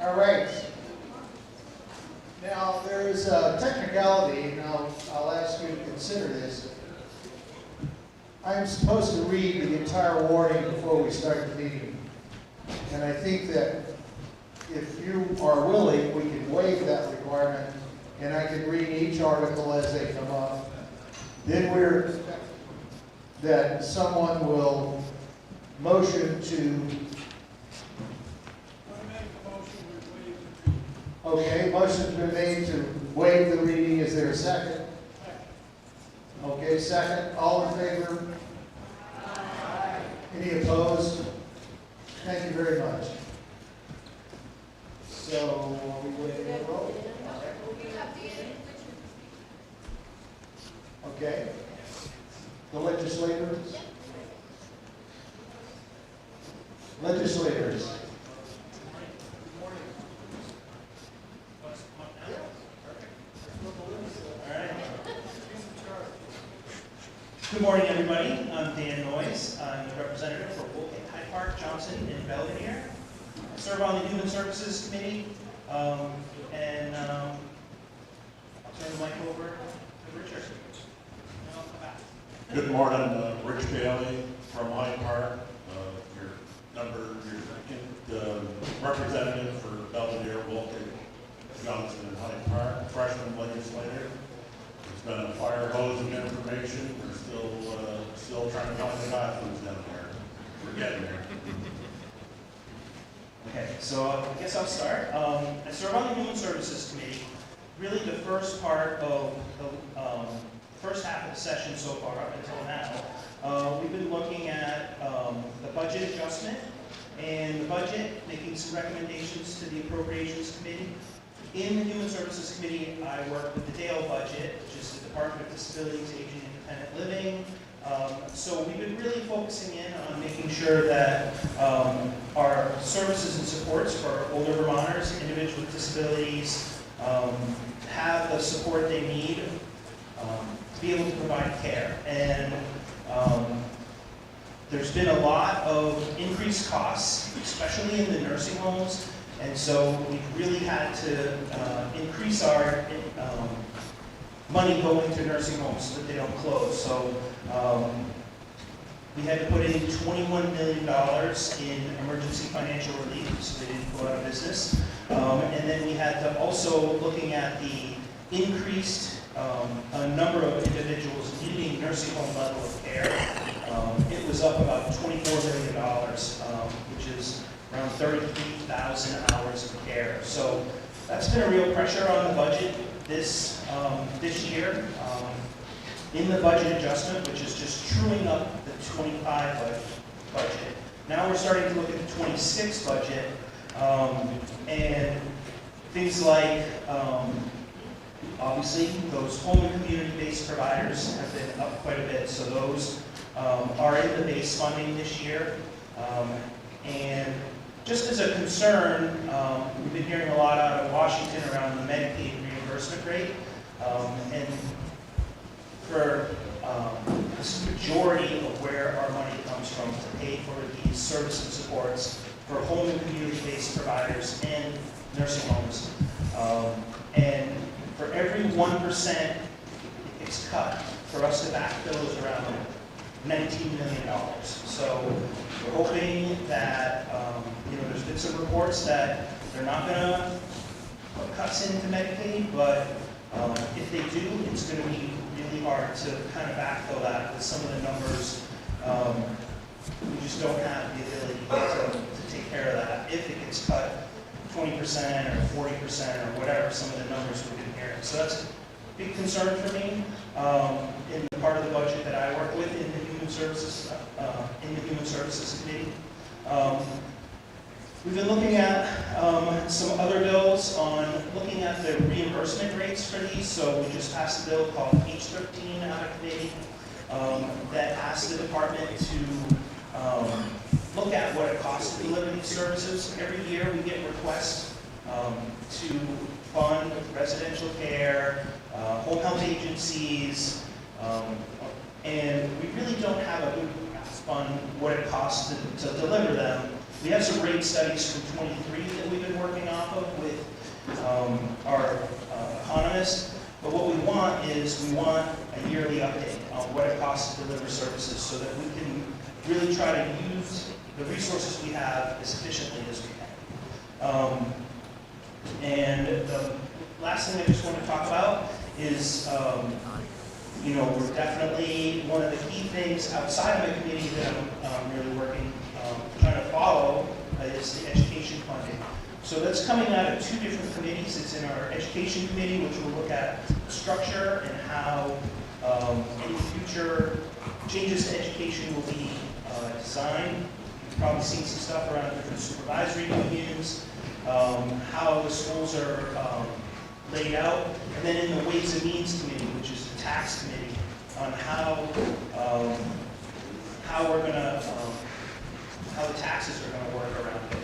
All right. Now, there is a technicality, and I'll ask you to consider this. I'm supposed to read the entire warning before we start the meeting. And I think that if you are willing, we can waive that requirement, and I can read each article as they come up. Then that someone will motion to. Okay, motion's been made to waive the reading. Is there a second? Okay, second. All in favor? Aye. Any opposed? Thank you very much. So, are we ready to roll? Okay. The legislators? Legislators. Good morning, everybody. I'm Dan Noyes. I'm the representative for Wolcott, Hyde Park, Johnson, and Belvedere. I serve on the Human Services Committee, and I'll turn the mic over to Richard. And I'll come back. Good morning, Rich Bailey from Hyde Park. Your representative for Belvedere, Wolcott, Johnson, and Hyde Park, freshman legislator. It's been a fire hose of information. We're still trying to find the bathrooms down there. We're getting there. Okay, so I guess I'll start. I serve on the Human Services Committee. Really, the first part of the first half of the session so far up until now, we've been looking at the budget adjustment and the budget, making some recommendations to the Appropriations Committee. In the Human Services Committee, I work with the Dale budget, which is the Department of Disabilities, Aging, and Independent Living. So we've been really focusing in on making sure that our services and supports for older Vermonters, individuals with disabilities, have the support they need to be able to provide care. And there's been a lot of increased costs, especially in the nursing homes. And so we've really had to increase our money going to nursing homes so that they don't close. So we had to put in $21 million in emergency financial relief so they didn't go out of business. And then we had to also looking at the increased number of individuals needing nursing home level of care. It was up about $24 million, which is around 33,000 hours of care. So that's been a real pressure on the budget this year. In the budget adjustment, which is just truing up the 25 budget. Now we're starting to look at the 26 budget, and things like, obviously, those home and community-based providers have been up quite a bit. So those are in the base funding this year. And just as a concern, we've been hearing a lot out of Washington around the Medicaid reimbursement rate. And for this majority of where our money comes from to pay for these service and supports for home and community-based providers and nursing homes. And for every 1% it's cut, for us to backfill is around $19 million. So we're hoping that, there's been some reports that they're not going to put cuts into Medicaid, but if they do, it's going to be really hard to kind of backfill that with some of the numbers. We just don't have the ability to take care of that if it gets cut 20% or 40% or whatever some of the numbers we've been hearing. So that's a big concern for me in the part of the budget that I work with in the Human Services Committee. We've been looking at some other bills on looking at the reimbursement rates for these. So we just passed a bill called H13 out of committee that asks the department to look at what it costs to deliver these services. Every year we get requests to fund residential care, home health agencies, and we really don't have a good grasp on what it costs to deliver them. We have some rate studies from 23 that we've been working off off of with our economist. But what we want is we want a yearly update on what it costs to deliver services so that we can really try to use the resources we have as efficiently as we can. And the last thing I just want to talk about is, we're definitely, one of the key things outside of my committee that I'm really working, trying to follow is the education funding. So that's coming out of two different committees. It's in our education committee, which will look at structure and how any future changes to education will be designed. You've probably seen some stuff around different supervisory unions, how the schools are laid out, and then in the Ways and Means Committee, which is the tax committee, on how we're going to, how the taxes are going to work around it.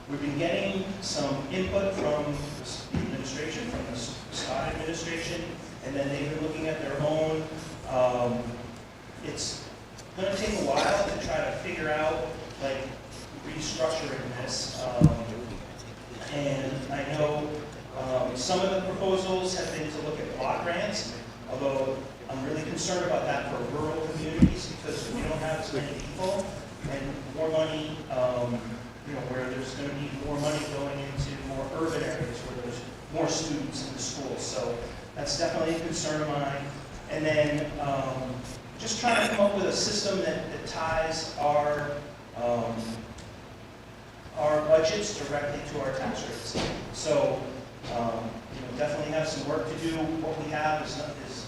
We've been getting some input from the administration, from the Scott administration, and then they've been looking at their own. It's going to take a while to try to figure out, like, restructuring this. And I know some of the proposals have been to look at block grants, although I'm really concerned about that for rural communities because we don't have as many people and more money, where there's going to be more money going into more urban areas where there's more students in the schools. So that's definitely a concern of mine. And then just trying to come up with a system that ties our budgets directly to our tax rates. So, definitely have some work to do. What we have is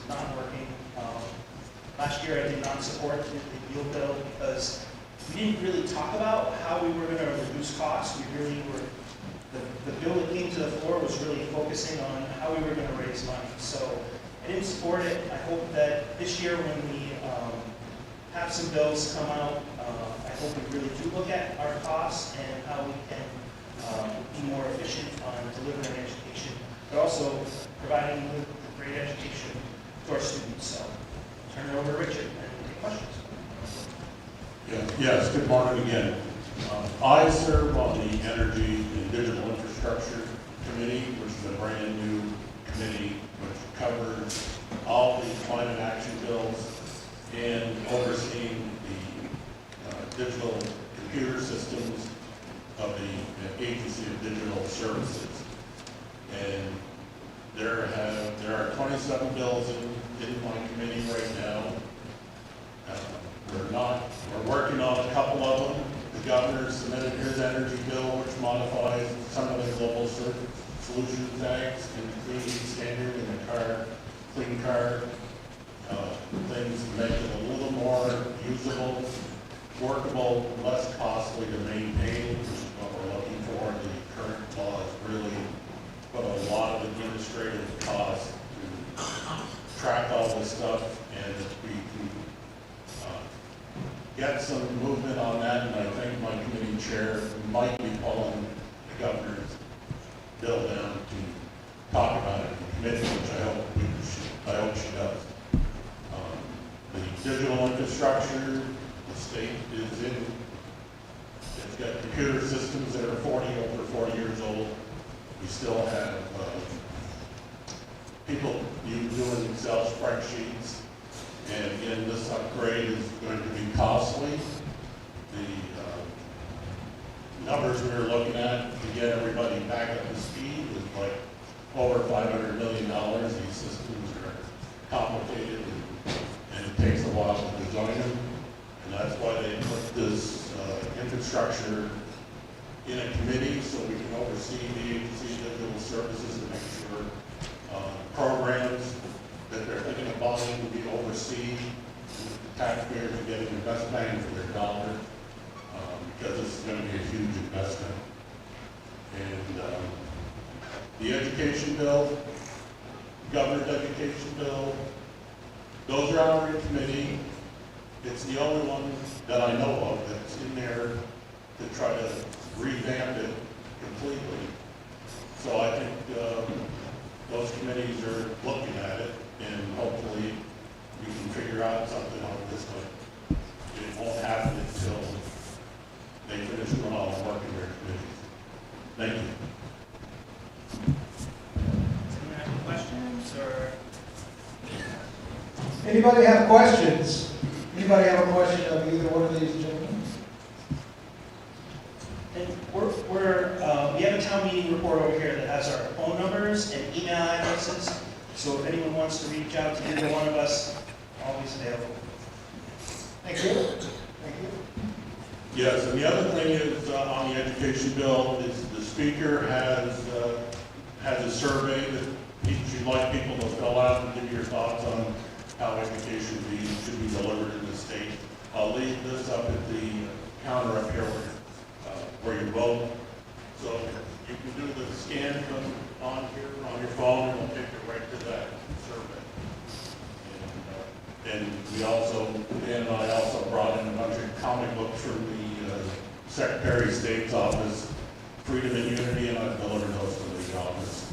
not working. Last year I did not support the yield bill because we didn't really talk about how we were going to reduce costs. We really were, the bill that came to the floor was really focusing on how we were going to raise money. So I didn't support it. I hope that this year when we have some bills come out, I hope we really do look at our costs and how we can be more efficient on delivering education, but also providing great education to our students. So I'll turn it over to Richard and take questions. Yes, good morning again. I serve on the Energy and Digital Infrastructure Committee, which is a brand new committee which covers all the climate action bills and overseeing the digital computer systems of the Agency of Digital Services. And there are 27 bills in my committee right now. We're working on a couple of them. The governor submitted his energy bill, which modifies some of the Global Solutions Acts and the clean standard in the clean car things to make it a little more usable, workable, less costly to maintain, which is what we're looking for. The current laws really put a lot of administrative costs to track all this stuff, and we can get some movement on that, and I think my committee chair might be pulling the governor's bill down to talk about it in committee, which I hope she does. The digital infrastructure, the state is in, it's got computer systems that are over 40 years old. We still have people doing Excel spreadsheets. And again, this upgrade is going to be costly. The numbers we were looking at to get everybody back up to speed is like over $500 million. These systems are complicated and it takes a while to design them. And that's why they put this infrastructure in a committee so we can oversee the agency digital services and make sure programs that they're thinking of buying will be overseen, and the taxpayers are getting the best bang for their dollar, because this is going to be a huge investment. And the education bill, governor's education bill, those are all in committee. It's the only one that I know of that's in there to try to revamp it completely. So I think those committees are looking at it, and hopefully we can figure out something on this, but it won't happen until they finish doing all the work in their committees. Thank you. Does anyone have any questions or? Anybody have questions? Anybody have a question of either one of these gentlemen? And we have a town meeting report over here that has our phone numbers and email addresses. So if anyone wants to reach out to either one of us, always available. Thank you. Thank you. Yes, and the other thing is, on the education bill, is the speaker has a survey that she'd like people to fill out and give your thoughts on how education should be delivered in the state. I'll leave this up at the counter up here where you vote. So you can do the scan on here, on your phone, and it'll take you right to that survey. And we also, Dan and I also brought in a bunch of comic books from the Secretary of State's office, Freedom and Unity, and I've delivered those to the office.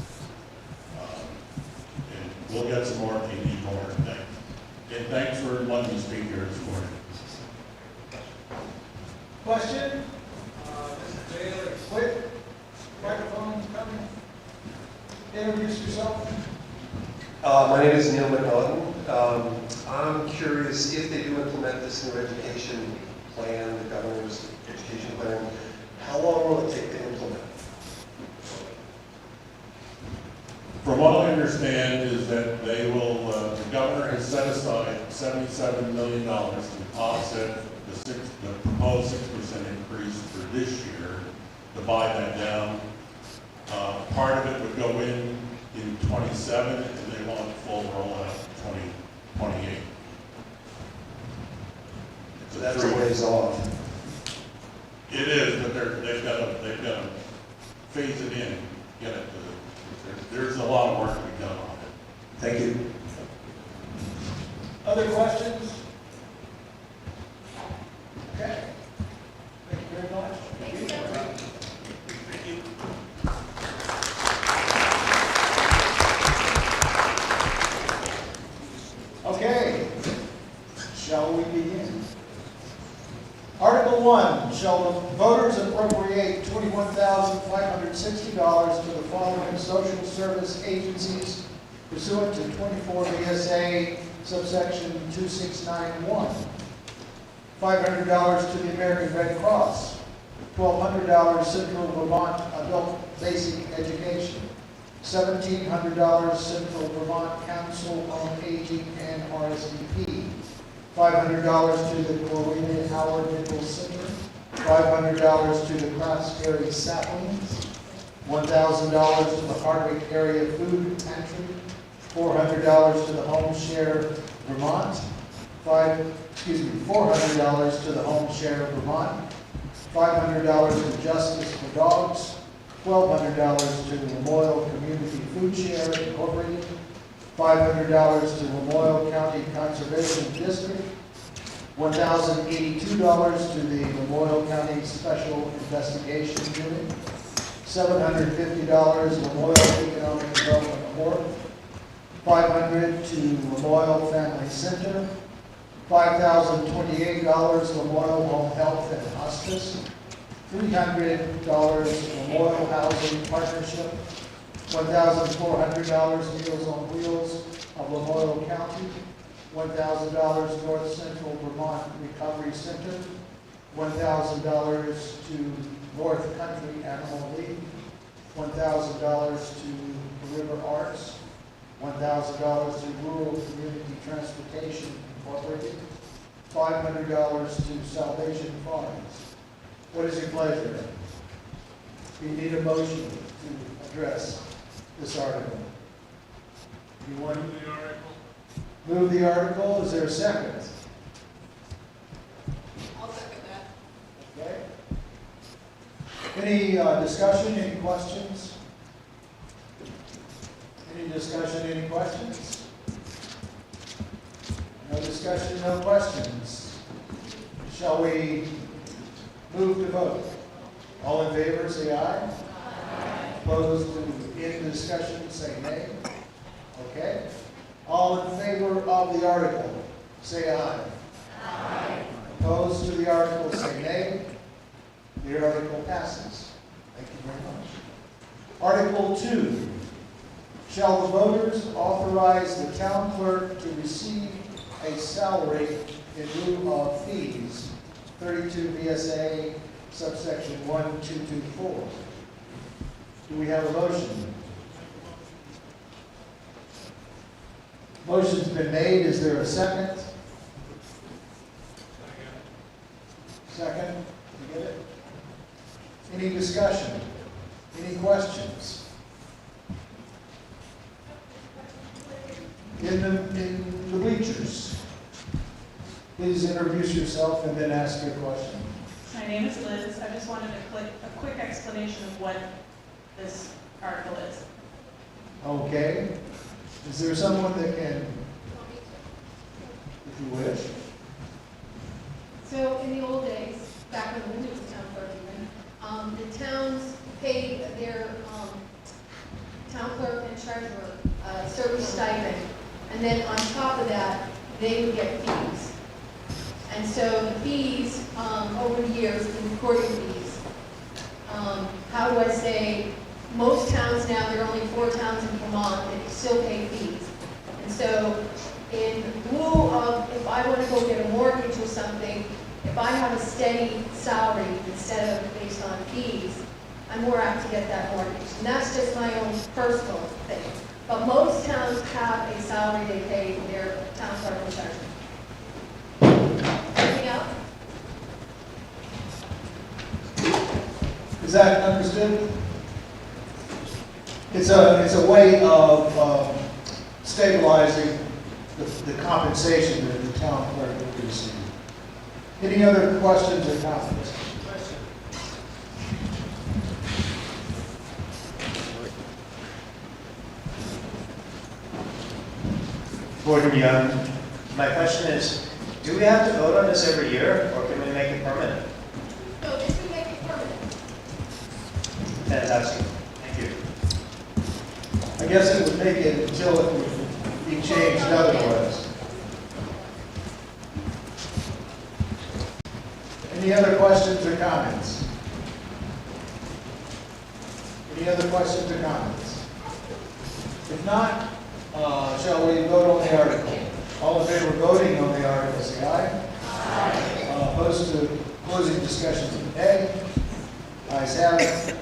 And we'll get some more if you need more. And thanks for letting me speak here this morning. Question? Mr. Taylor, quick. Microphone's coming. Introduce yourself. My name is Neil McNaughton. I'm curious if they do implement this new education plan, the governor's education plan, how long will it take to implement? From what I understand is that they will, the governor has set aside $77 million to offset the proposed 6% increase for this year, to buy that down. Part of it would go in 27, and they want full rollout in 2028. So that's a ways off. It is, but they've got to phase it in, get it to. There's a lot of work to be done on it. Thank you. Other questions? Okay. Thank you very much. Thank you. Okay. Shall we begin? Article 1, shall the voters appropriate $21,560 to the following social service agencies pursuant to 24 VSA subsection 2691? $500 to the American Red Cross, $1,200 Central Vermont Adult Basic Education, $1,700 Central Vermont Council on Aging and RSVP, $500 to the Corwin Howard Nichols Center, $500 to the Craftsbury Saplings, $1,000 to the Hardwick Area Food Pantry, $400 to the Home Share Vermont, $400 to the Home Share Vermont, $500 to Justice for Dogs, $1,200 to the Lamoille Community Food Share Incorporated, $500 to Lamoille County Conservation District, $1,082 to the Lamoille County Special Investigation Unit, $750 Lamoille Economic Development Corp., $500 to Lamoille Family Center, $5,028 Lamoille Home Health and Hospice, $300 Lamoille Housing Partnership, $1,400 Meals on Wheels of Lamoille County, $1,000 North Central Vermont Recovery Center, $1,000 to North Country Animal League, $1,000 to the River Arts, $1,000 to Rural Community Transportation Incorporated, $500 to Salvation Farms. What is your pleasure? We need a motion to address this article. You want to move the article? Move the article. Is there a second? I'll second that. Okay. Any discussion, any questions? Any discussion, any questions? No discussion, no questions. Shall we move to vote? All in favor, say aye. Aye. Opposed to end the discussion, say nay. Okay. All in favor of the article, say aye. Aye. Opposed to the article, say nay. The article passes. Thank you very much. Article 2, shall the voters authorize the town clerk to receive a salary in lieu of fees? 32 VSA subsection 1224. Do we have a motion? Motion's been made. Is there a second? Second? You get it? Any discussion? Any questions? In the bleachers, please introduce yourself and then ask your question. My name is Liz. I just wanted a quick explanation of what this article is. Okay. Is there someone that can, if you wish? So in the old days, back when Linda was town clerk even, the towns paid their town clerk and treasurer a certain stipend. And then on top of that, they would get fees. And so the fees, over the years, the recording fees, how do I say, most towns now, there are only 4 towns in Vermont that still pay fees. And so in lieu of, if I want to go get a mortgage or something, if I have a steady salary instead of based on fees, I'm more apt to get that mortgage. And that's just my own personal thing. But most towns have a salary they pay their town clerk and treasurer. Anything else? Is that understood? It's a way of stabilizing the compensation that the town clerk would receive. Any other questions or comments? Gordon Young. My question is, do we have to vote on this every year, or can we make it permanent? No, this would make it permanent. Fantastic. Thank you. I guess it would make it until it would be changed otherwise. Any other questions or comments? Any other questions or comments? If not, shall we vote on the article? All in favor of voting on the article, say aye. Aye. Opposed to closing discussion today? Ayes have it.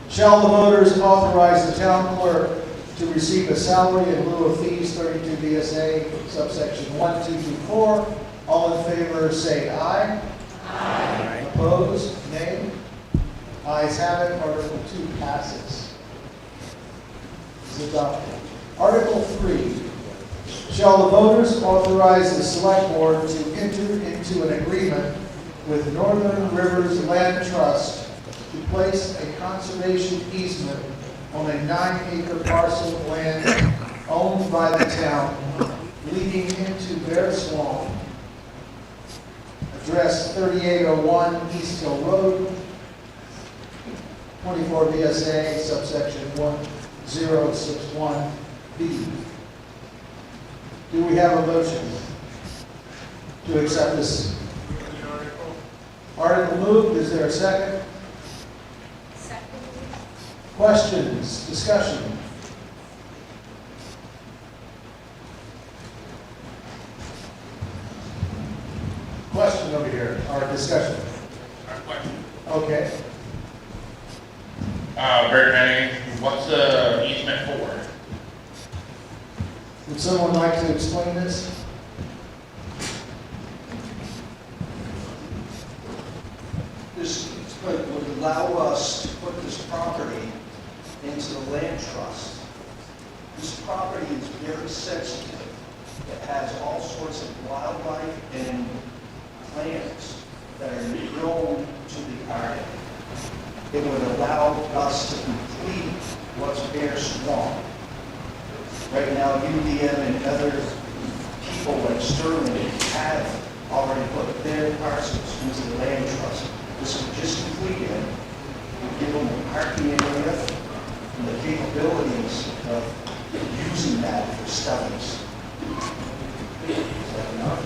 Shall the voters authorize the town clerk to receive a salary in lieu of fees, 32 VSA, subsection 1224? All in favor, say aye. Aye. Opposed? Nay? Ayes have it. Article 2 passes. Is adopted. Article 3. Shall the voters authorize the select board to enter into an agreement with Northern Rivers Land Trust to place a conservation easement on a 9-acre parcel of land owned by the town leading into Bear Swamp, address 3801 East Hill Road, 24 VSA, subsection 1061B. Do we have a motion to accept this article? Moved. Is there a second? Second. Questions, discussion? Question over here, or discussion? Okay. Very many. What's the easement for? Would someone like to explain this? This would allow us to put this property into the land trust. This property is very sensitive. It has all sorts of wildlife and plants that are known to the area. It would allow us to complete what's Bear Swamp. Right now, UDM and other people like Sterling have already put their parcels into the land trust. This would just complete it, would give them a parking area and the capabilities of using that for studies. Is that enough?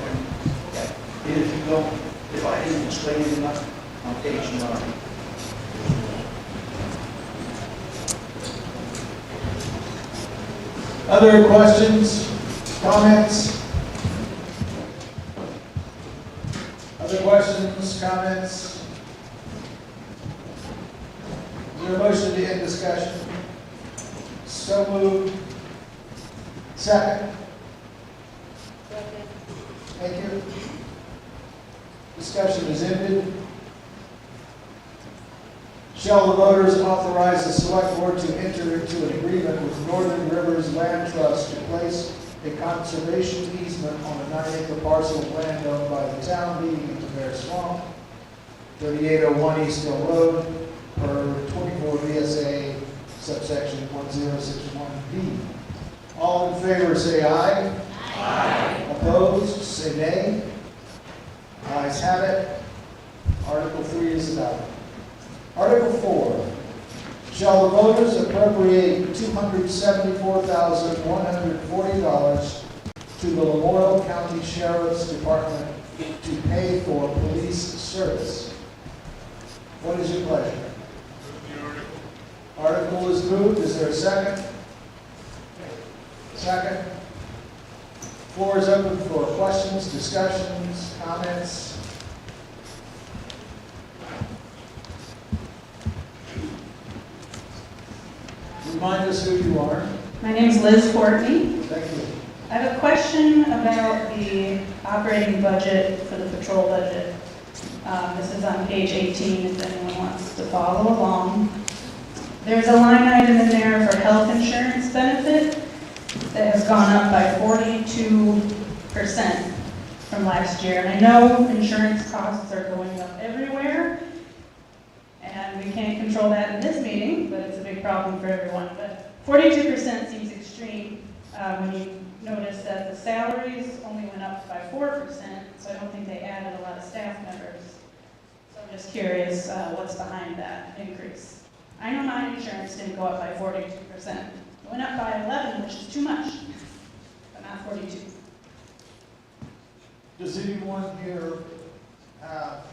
Okay. And if you don't, if I didn't explain it enough, on page 9. Other questions, comments? Other questions, comments? Is there a motion to end discussion? So moved. Second. Thank you. Discussion is ended. Shall the voters authorize the select board to enter into an agreement with Northern Rivers Land Trust to place a conservation easement on a 9-acre parcel of land owned by the town leading into Bear Swamp, 3801 East Hill Road, per 24 VSA subsection 1061B. All in favor say aye. Aye. Opposed, say nay. Ayes have it. Article 3 is adopted. Article 4, shall the voters appropriate $274,140 to the Lamoille County Sheriff's Department to pay for police service? What is your pleasure? Article is moved. Is there a second? Second. Floor is open for questions, discussions, comments. Remind us who you are. My name is Liz Courtney. Thank you. I have a question about the operating budget for the patrol budget. This is on page 18 if anyone wants to follow along. There's a line item in there for health insurance benefit that has gone up by 42% from last year. And I know insurance costs are going up everywhere, and we can't control that in this meeting, but it's a big problem for everyone. But 42% seems extreme when you notice that the salaries only went up by 4%, so I don't think they added a lot of staff members. So I'm just curious what's behind that increase. I know my insurance didn't go up by 42%. It went up by 11, which is too much, but not 42. Does anyone here have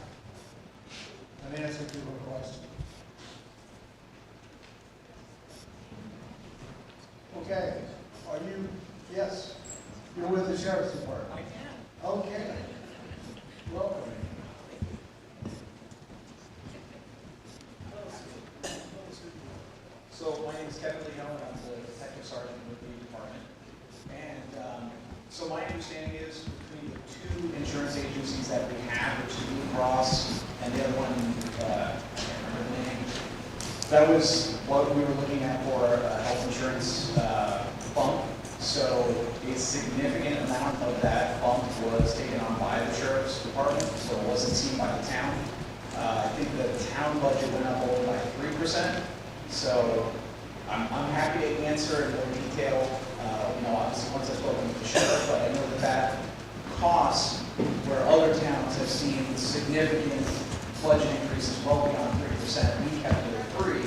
an answer to her question? Okay. Are you, yes, you're with the Sheriff's Department? I am. Okay. Welcome. So my name is Kevin Leon, I'm the detective sergeant with the department. And so my understanding is between the two insurance agencies that we have, which is Blue Cross and the other one, I can't remember the name, that was what we were looking at for a health insurance bump. So a significant amount of that bump was taken on by the Sheriff's Department, so it wasn't seen by the town. I think the town budget went up only by 3%. So I'm happy to answer in more detail, obviously once I've spoken with the sheriff, but I know that cost where other towns have seen significant budget increases well beyond 3%. We kept it at 3%,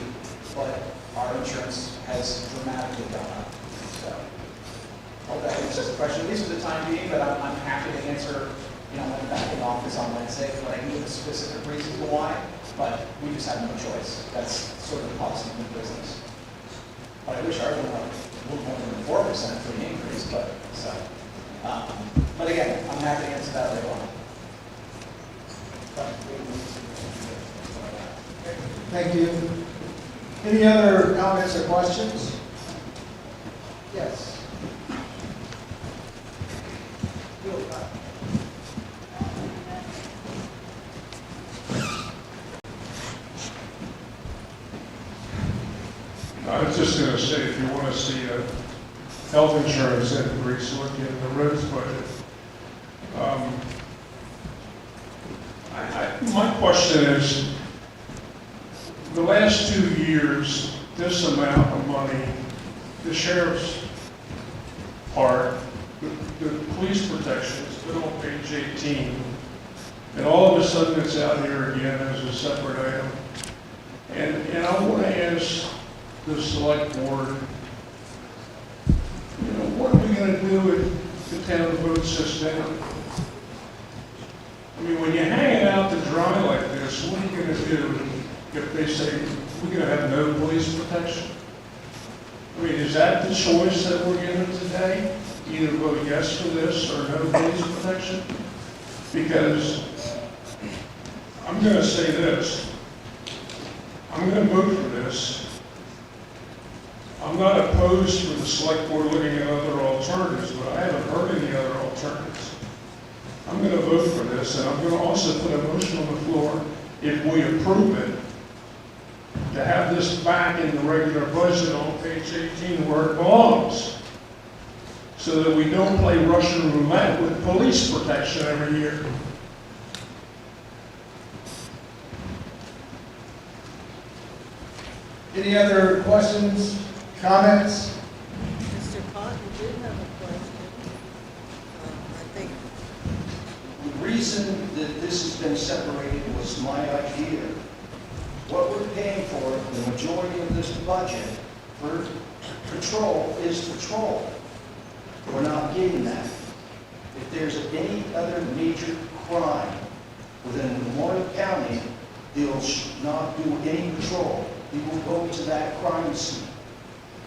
but our insurance has dramatically gone up. So hope that answers the question, at least for the time being, but I'm happy to answer, when I'm back in office on Wednesday, but I need a specific reason for why. But we just have no choice. That's sort of the policy of the business. But I wish ours went up a little more than 4% for the increase, but so. But again, I'm happy to answer that later on. Thank you. Any other comments or questions? Yes. Wolcott. I was just going to say, if you want to see a health insurance increase, look at the roads budget. My question is, the last 2 years, this amount of money, the sheriff's part, the police protection has been on page 18, and all of a sudden it's out here again as a separate item. And I want to ask the select board, what are we going to do if the town votes this down? I mean, when you hang it out to dry like this, what are you going to do if they say we're going to have no police protection? I mean, is that the choice that we're given today? Either vote yes for this or no police protection? Because I'm going to say this. I'm going to vote for this. I'm not opposed for the select board looking at other alternatives, but I haven't heard any other alternatives. I'm going to vote for this, and I'm going to also put a motion on the floor, if we approve it, to have this back in the regular budget on page 18 where it belongs, so that we don't play Russian roulette with police protection every year. Any other questions, comments? Mr. Cotton did have a question. I think The reason that this has been separated was my idea. What we're paying for, the majority of this budget for patrol is patrol. We're not getting that. If there's any other major crime within Lamoille County, they'll not do any patrol. They will go to that crime scene.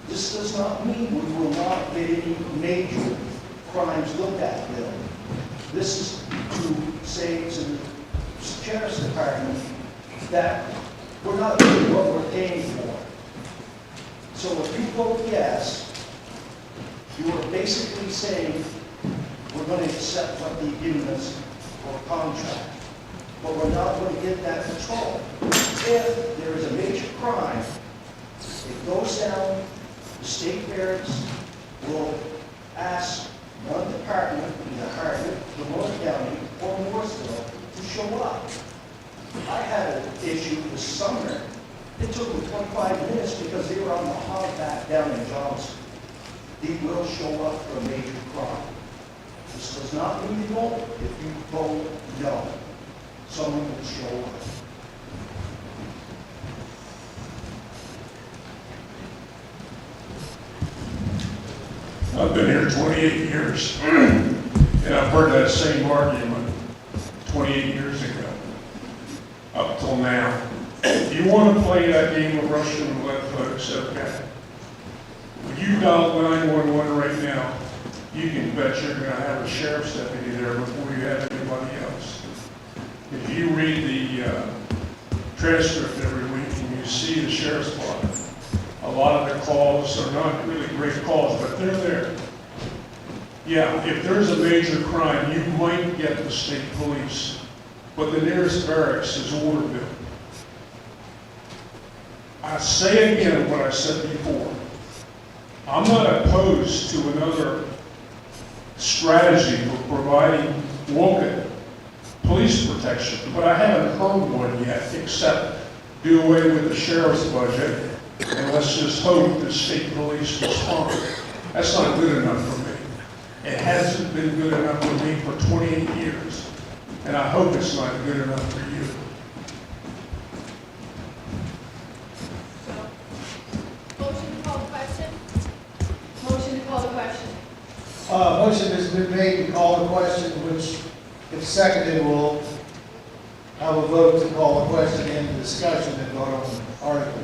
This does not mean we will not get any major crimes looked at, Bill. This is to say to the sheriff's department that we're not doing what we're paying for. So if you vote yes, you are basically saying we're going to accept what they've given us for a contract, but we're not going to get that patrol. If there is a major crime, it goes down, the state barracks will ask one department, either Harvard, Lamoille County, or Morrisville, to show up. I had an issue this summer. It took me 25 minutes because they were on the hog back down in Johnson. They will show up for a major crime. This does not mean you won't. If you vote no, someone will show up. I've been here 28 years, and I've heard that same argument 28 years ago, up till now. If you want to play that game of Russian roulette, folks, okay. When you dial 911 right now, you can bet you're going to have a sheriff's deputy there before you have anybody else. If you read the transcript every week and you see the sheriff's department, a lot of the calls are not really great calls, but they're there. Yeah, if there's a major crime, you might get the state police, but the nearest barracks is Orderville. I say again what I said before. I'm not opposed to another strategy for providing Wolcott police protection, but I haven't heard one yet, except do away with the sheriff's budget and let's just hope the state police respond. That's not good enough for me. It hasn't been good enough for me for 28 years, and I hope it's not good enough for you. Motion to call the question? Motion to call the question. Motion has been made to call the question, which, if seconded, will have a vote to call the question into discussion and vote on the article.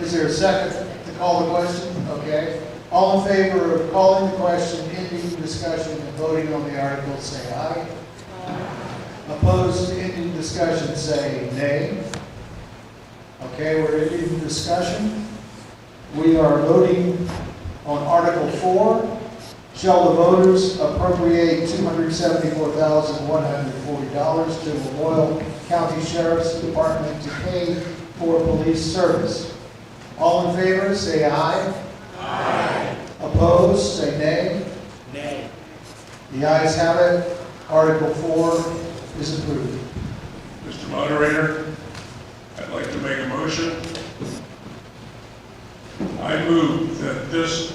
Is there a second to call the question? Okay. All in favor of calling the question, ending discussion, and voting on the article, say aye. Opposed to ending discussion, say nay. Okay, we're ending discussion. We are voting on Article 4. Shall the voters appropriate $274,140 to Lamoille County Sheriff's Department to pay for police service? All in favor, say aye. Aye. Opposed, say nay. Nay. The ayes have it. Article 4 is approved. Mr. Moderator, I'd like to make a motion. I move that this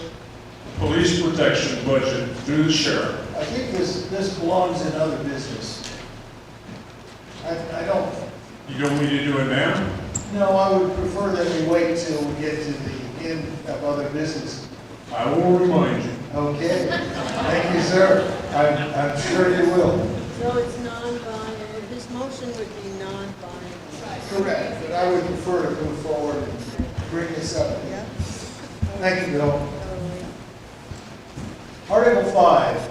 police protection budget through the sheriff. I think this belongs in other business. I don't, You don't need to do it now? no, I would prefer that we wait till we get to the end of other business. I will remind you. Okay, thank you, sir. I'm sure you will. so. It's non-binding. This motion would be non-binding. Correct, but I would prefer to move forward and bring this up. Yeah. Thank you, Bill. Article 5.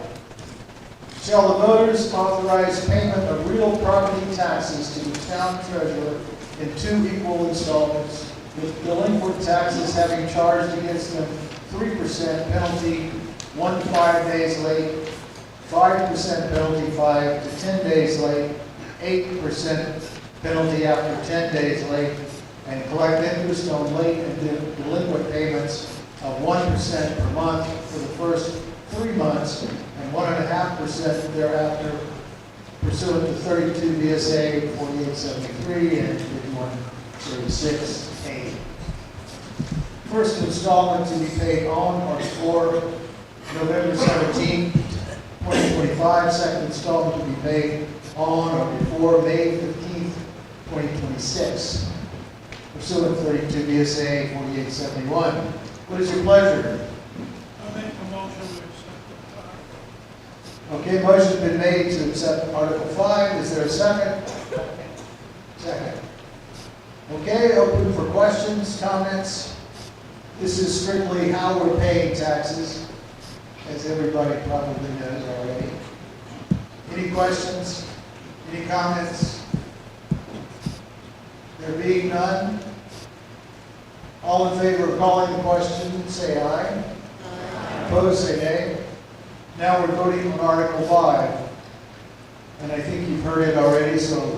Shall the voters authorize payment of real property taxes to the town treasurer in 2 equal installments, with delinquent taxes having charged against them 3% penalty 1 to 5 days late, 5% penalty 5 to 10 days late, 8% penalty after 10 days late, and collect interest on late and delinquent payments of 1% per month for the first 3 months and 1.5% thereafter, pursuant to 32 VSA 4873 and 5136A. First installment to be paid on or before November 17, 2025. Second installment to be paid on or before May 15, 2026. Pursuant to 32 VSA 4871. What is your pleasure? I make a motion to accept. Okay, motion's been made to accept Article 5. Is there a second? Second. Okay, open for questions, comments. This is strictly how we're paying taxes, as everybody probably knows already. Any questions? Any comments? There being none, all in favor of calling the question, say aye. Aye. Opposed, say nay. Now we're voting on Article 5. And I think you've heard it already, so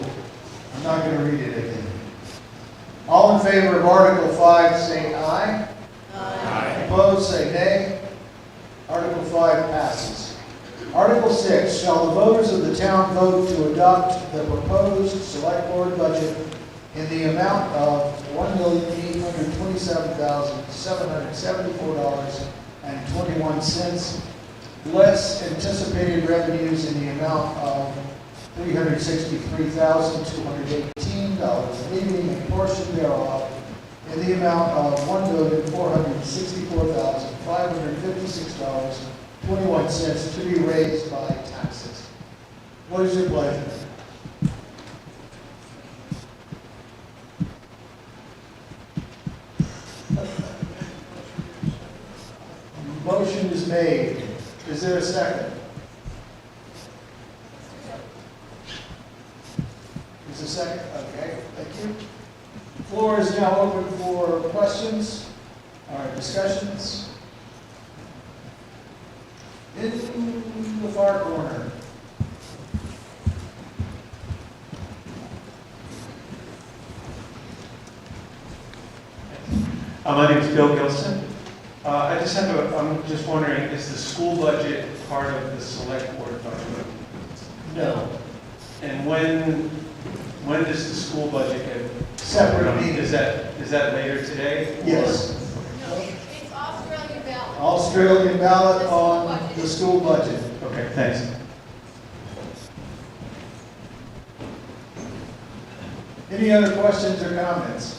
I'm not going to read it again. All in favor of Article 5, say aye. Aye. Opposed, say nay. Article 5 passes. Article 6, shall the voters of the town vote to adopt the proposed select board budget in the amount of $1,827,774.21, less anticipated revenues in the amount of $363,218, leaving a portion thereof in the amount of $1,464,556.21 to be raised by taxes. What is your pleasure? Motion is made. Is there a second? Is there a second? Okay, thank you. The floor is now open for questions or discussions. In the far corner. My name is Bill Gilson. I'm just wondering, is the school budget part of the select board budget? No. And when does the school budget get? Separate meeting. Is that later today? Yes. No, it's Australian ballot. Australian ballot on the school budget. Okay, thanks. Any other questions or comments?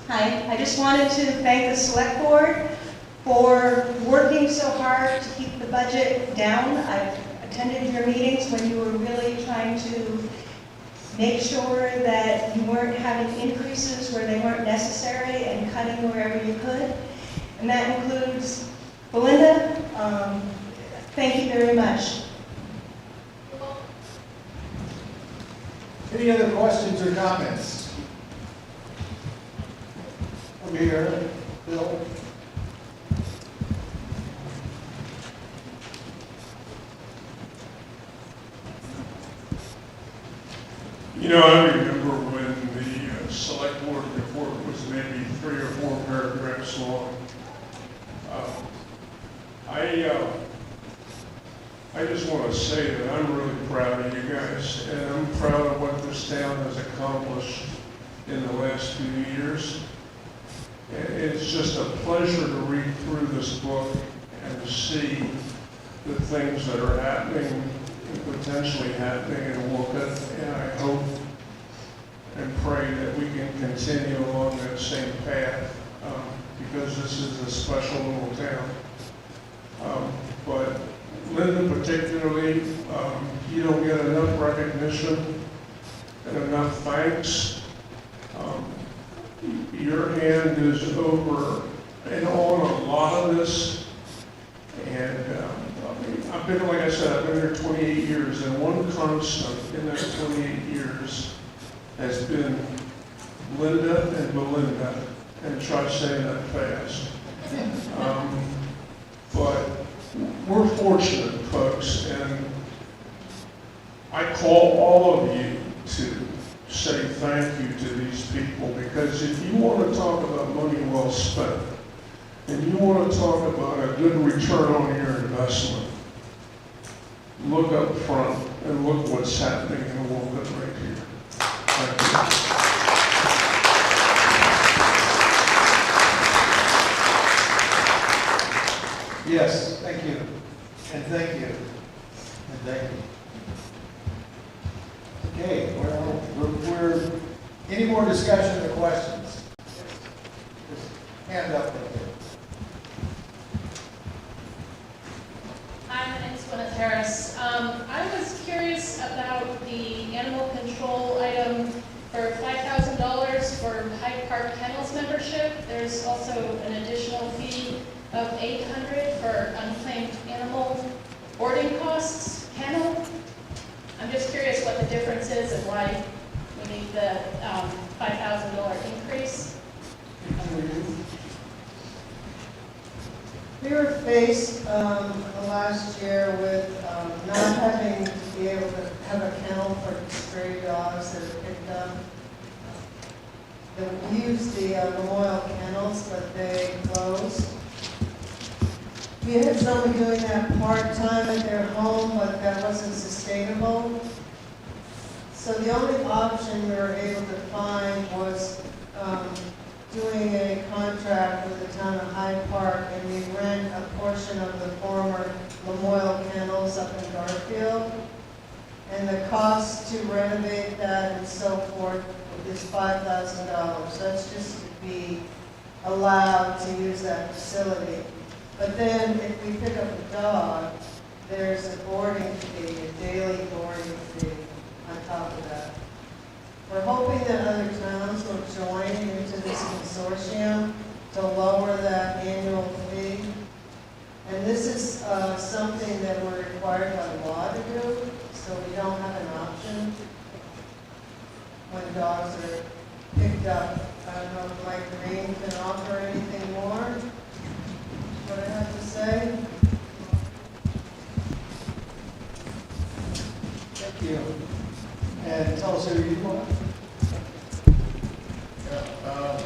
Hi, I just wanted to thank the select board for working so hard to keep the budget down. I've attended your meetings when you were really trying to make sure that you weren't having increases where they weren't necessary and cutting wherever you could. And that includes Belinda. Thank you very much. Any other questions or comments? Over here, Bill. You know, I remember when the select board report was maybe 3 or 4 paragraphs long. I just want to say that I'm really proud of you guys, and I'm proud of what this town has accomplished in the last few years. It's just a pleasure to read through this book and to see the things that are happening and potentially happening in Wolcott, and I hope and pray that we can continue along that same path because this is a special little town. But Linda particularly, you don't get enough recognition and enough thanks. Your hand is over and on a lot of this. And I've been, like I said, I've been here 28 years, and one constant in that 28 years has been Linda and Belinda, and try saying that fast. But we're fortunate, folks, and I call all of you to say thank you to these people, because if you want to talk about money well spent, and you want to talk about a good return on your investment, look up front and look what's happening in Wolcott right here. Thank you. Yes, thank you, and thank you, and thank you. Okay, we're any more discussion or questions? Just hand up right there. Hi, my name is Gwyneth Harris. I was curious about the animal control item for $5,000 for Hyde Park Kennels membership. There's also an additional fee of $800 for unclaimed animal boarding costs, kennel. I'm just curious what the difference is and why we need the $5,000 increase. We were faced last year with not having to be able to have a kennel for stray dogs that are picked up. We used the Lamoille kennels, but they closed. We had someone doing that part-time at their home, but that wasn't sustainable. So the only option we were able to find was doing a contract with the town of Hyde Park, and we rent a portion of the former Lamoille kennels up in Garfield. And the cost to renovate that and so forth is $5,000. That's just to be allowed to use that facility. But then if we pick up a dog, there's a boarding fee, a daily boarding fee on top of that. We're hoping that other towns will join into this consortium to lower that annual fee. And this is something that we're required by law to do, so we don't have an option when dogs are picked up. I don't know if Mike Green can offer anything more. What I have to say? Thank you. And tell us who you are. Yeah,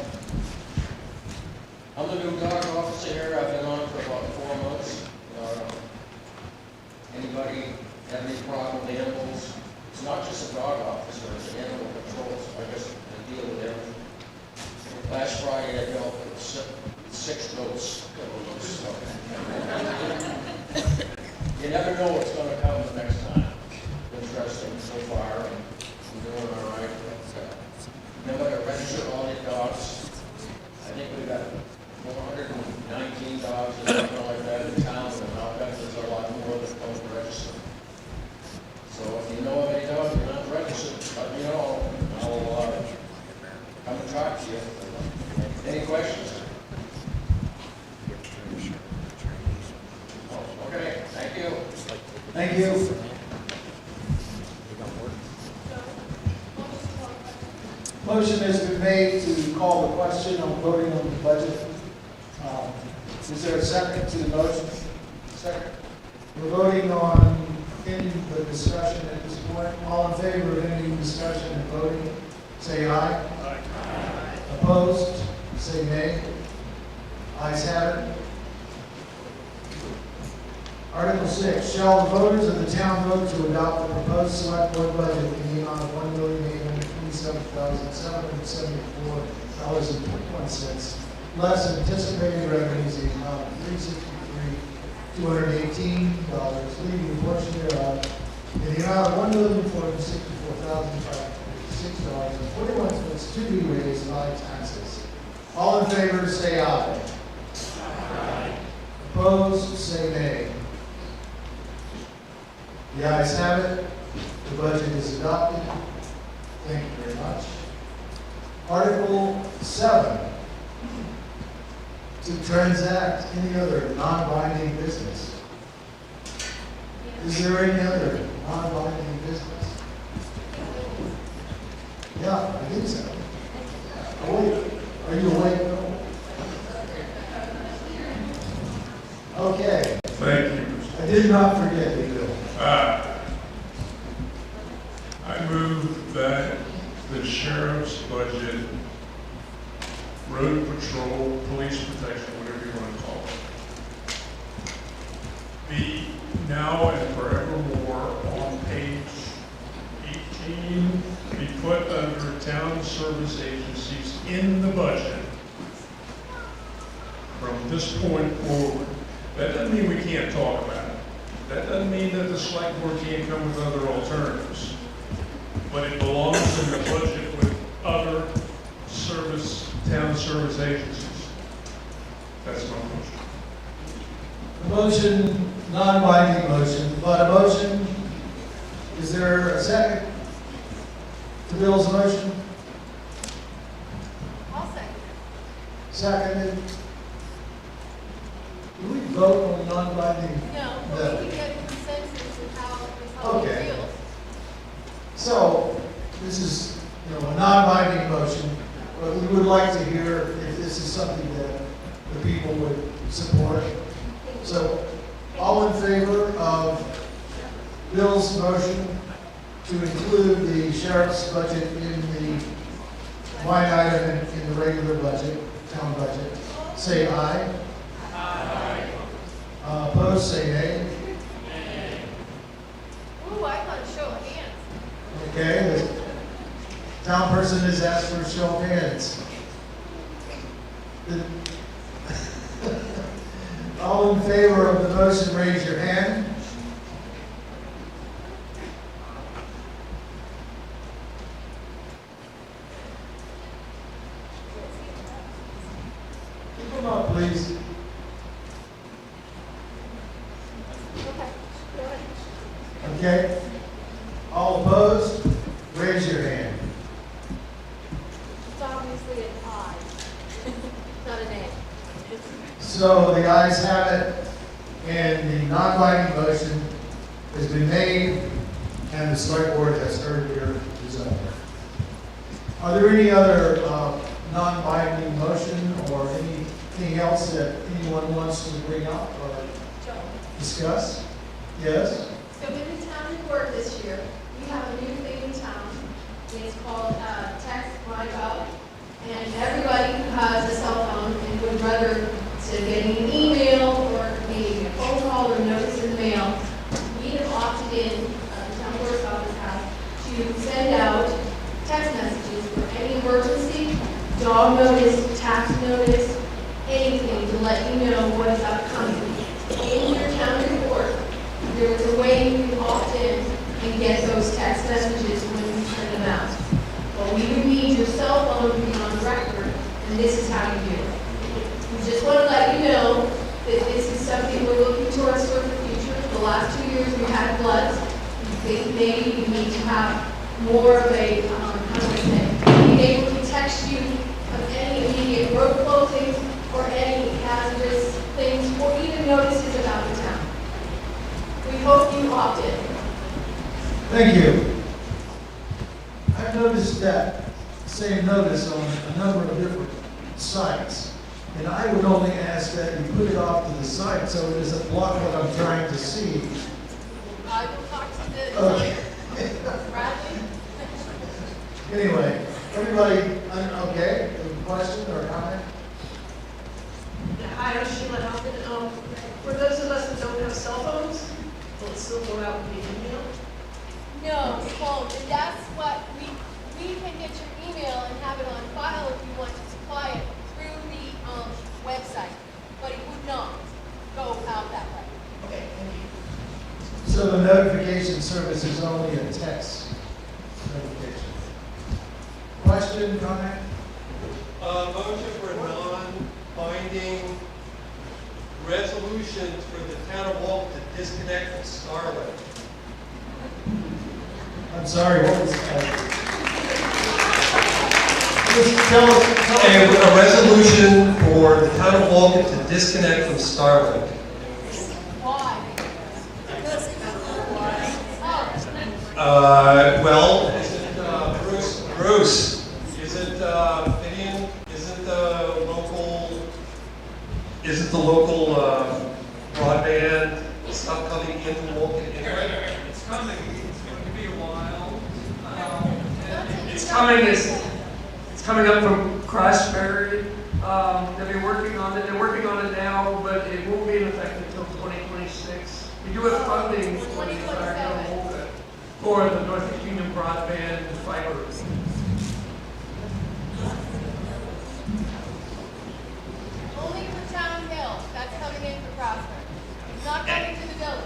I'm the new dog officer here. I've been on for about 4 months. Anybody have any problem with animals? It's not just a dog officer, it's an animal control, so I guess I deal with everything. Last Friday I dealt with 6 goats. You never know what's going to come the next time. Interesting so far, and I'm doing all right. Remember to register all your dogs. I think we've got 419 dogs or something like that in town, and I'll bet there's a lot more that don't register. So if you know of any dogs that are not registered, let me know. I'll come and talk to you. Any questions? Okay, thank you. Thank you. Motion has been made to call the question on voting on the budget. Is there a second to the motion? Second. We're voting on ending the discussion at this point. All in favor of ending discussion and voting, say aye. Aye. Opposed, say nay. Ayes have it. Article 6, shall the voters of the town vote to adopt the proposed select board budget in the amount of $1,827,724.21, less anticipated revenues in the amount of $363,218, leaving a portion thereof in the amount of $1,464,556.41 to be raised by taxes. All in favor, say aye. Aye. Opposed, say nay. The ayes have it. The budget is adopted. Thank you very much. Article 7, to transact any other non-binding business. Is there any other non-binding business? Yeah, I think so. Oh, wait, are you awake? Okay. Thank you. I did not forget you, Bill. I move that the sheriff's budget, road patrol, police protection, whatever you want to call it, be now and forevermore on page 18, be put under town service agencies in the budget from this point forward. That doesn't mean we can't talk about it. That doesn't mean that the select board can't come with other alternatives. But it belongs in the budget with other town service agencies. That's my motion. Motion, non-binding motion, but a motion. Is there a second to Bill's motion? I'll second. Seconded. Do we vote on non-binding? No, but we can get consensus of how it Okay. feels. So, this is, a non-binding motion, but we would like to hear if this is something that the people would support. So, all in favor of Bill's motion to include the sheriff's budget in the line item in the regular budget, town budget, say aye. Aye. Opposed, say nay. Ooh, I want to show of hands. Okay, the town person has asked for a show of hands. All in favor of the motion, raise your hand. Keep them up, please. Okay. All opposed, raise your hand. It's obviously an aye, not an A. So the ayes have it, and the non-binding motion has been made, and the select board has heard your desire. Are there any other non-binding motion or anything else that anyone wants to bring up or discuss? Yes? So in the town report this year, we have a new thing in town. It's called Text My Gov. And everybody who has a cell phone and would rather instead of getting an email or maybe a phone call or notice in the mail, we have opted in, the town clerk's office has, to send out text messages for any emergency, dog notice, tax notice, anything to let you know what's upcoming. In your town report, there is a way you can opt in and get those text messages when you send them out. Well, we would need your cell phone to be on record, and this is how you do it. We just want to let you know that this is something we're looking towards for the future. The last 2 years we had floods. We think maybe we need to have more of a, being able to text you of any immediate road closings or any hazardous things, or even notices about the town. We hope you opt in. Thank you. I've noticed that same notice on a number of different sites. And I would only ask that you put it off to the side so it doesn't block what I'm trying to see. I will talk to the Okay. Bradley. Anyway, everybody, okay, a question or comment? Hi, I'm Sheila Halpin. For those of us that don't have cell phones, will it still go out via email? No, it won't. And that's what we can get your email and have it on file if you want to supply it through the website. But it would not go out that way. Okay, thank you. So the notification service is only a text notification. Question, comment? Motion for non-binding resolutions for the town of Wolcott to disconnect from Starlink. I'm sorry, what was that? Just tell us. A resolution for the town of Wolcott to disconnect from Starlink. Well, is it, Bruce, is it, Vivian, isn't the local broadband stuff coming into Wolcott anyway? It's coming, it's going to be a while. It's coming up from Craftsbury. They're working on it now, but it won't be in effect until 2026. We do have funding for the entire town of Wolcott for the Northeast Union broadband fiber. Only for Town Hill, that's coming in for Prosper. It's not coming to the village.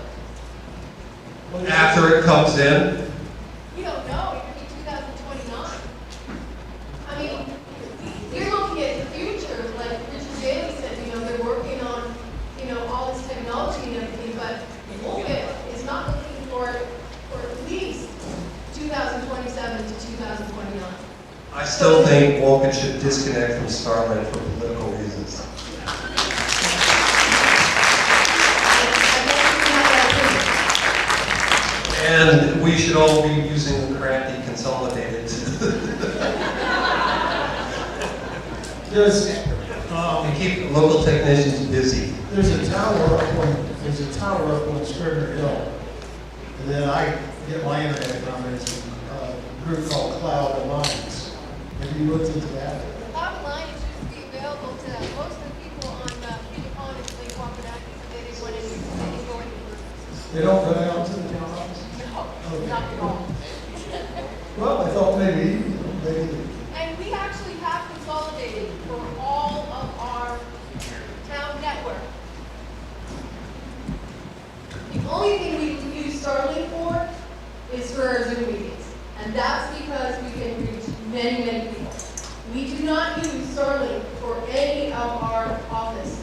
After it comes in? We don't know, it could be 2029. I mean, you're looking at the future, like Richard Daly said, they're working on, all this technology and everything, but Wolcott is not looking for at least 2027 to 2029. I still think Wolcott should disconnect from Starlink for political reasons. And we should all be using the crappy consolidated. And keep local technicians busy. There's a tower up on Scrivener Hill. And then I get my internet from it. It's a group called Cloud Alliance. Have you looked into that? Cloud Alliance used to be available to most of the people on Peter Pond and Lake Wapanaki, so they didn't go anywhere. They don't go down to the town office? No, not at all. Well, I thought maybe. And we actually have consolidated for all of our town network. The only thing we use Starlink for is for our Zoom meetings. And that's because we can reach many, many people. We do not use Starlink for any of our office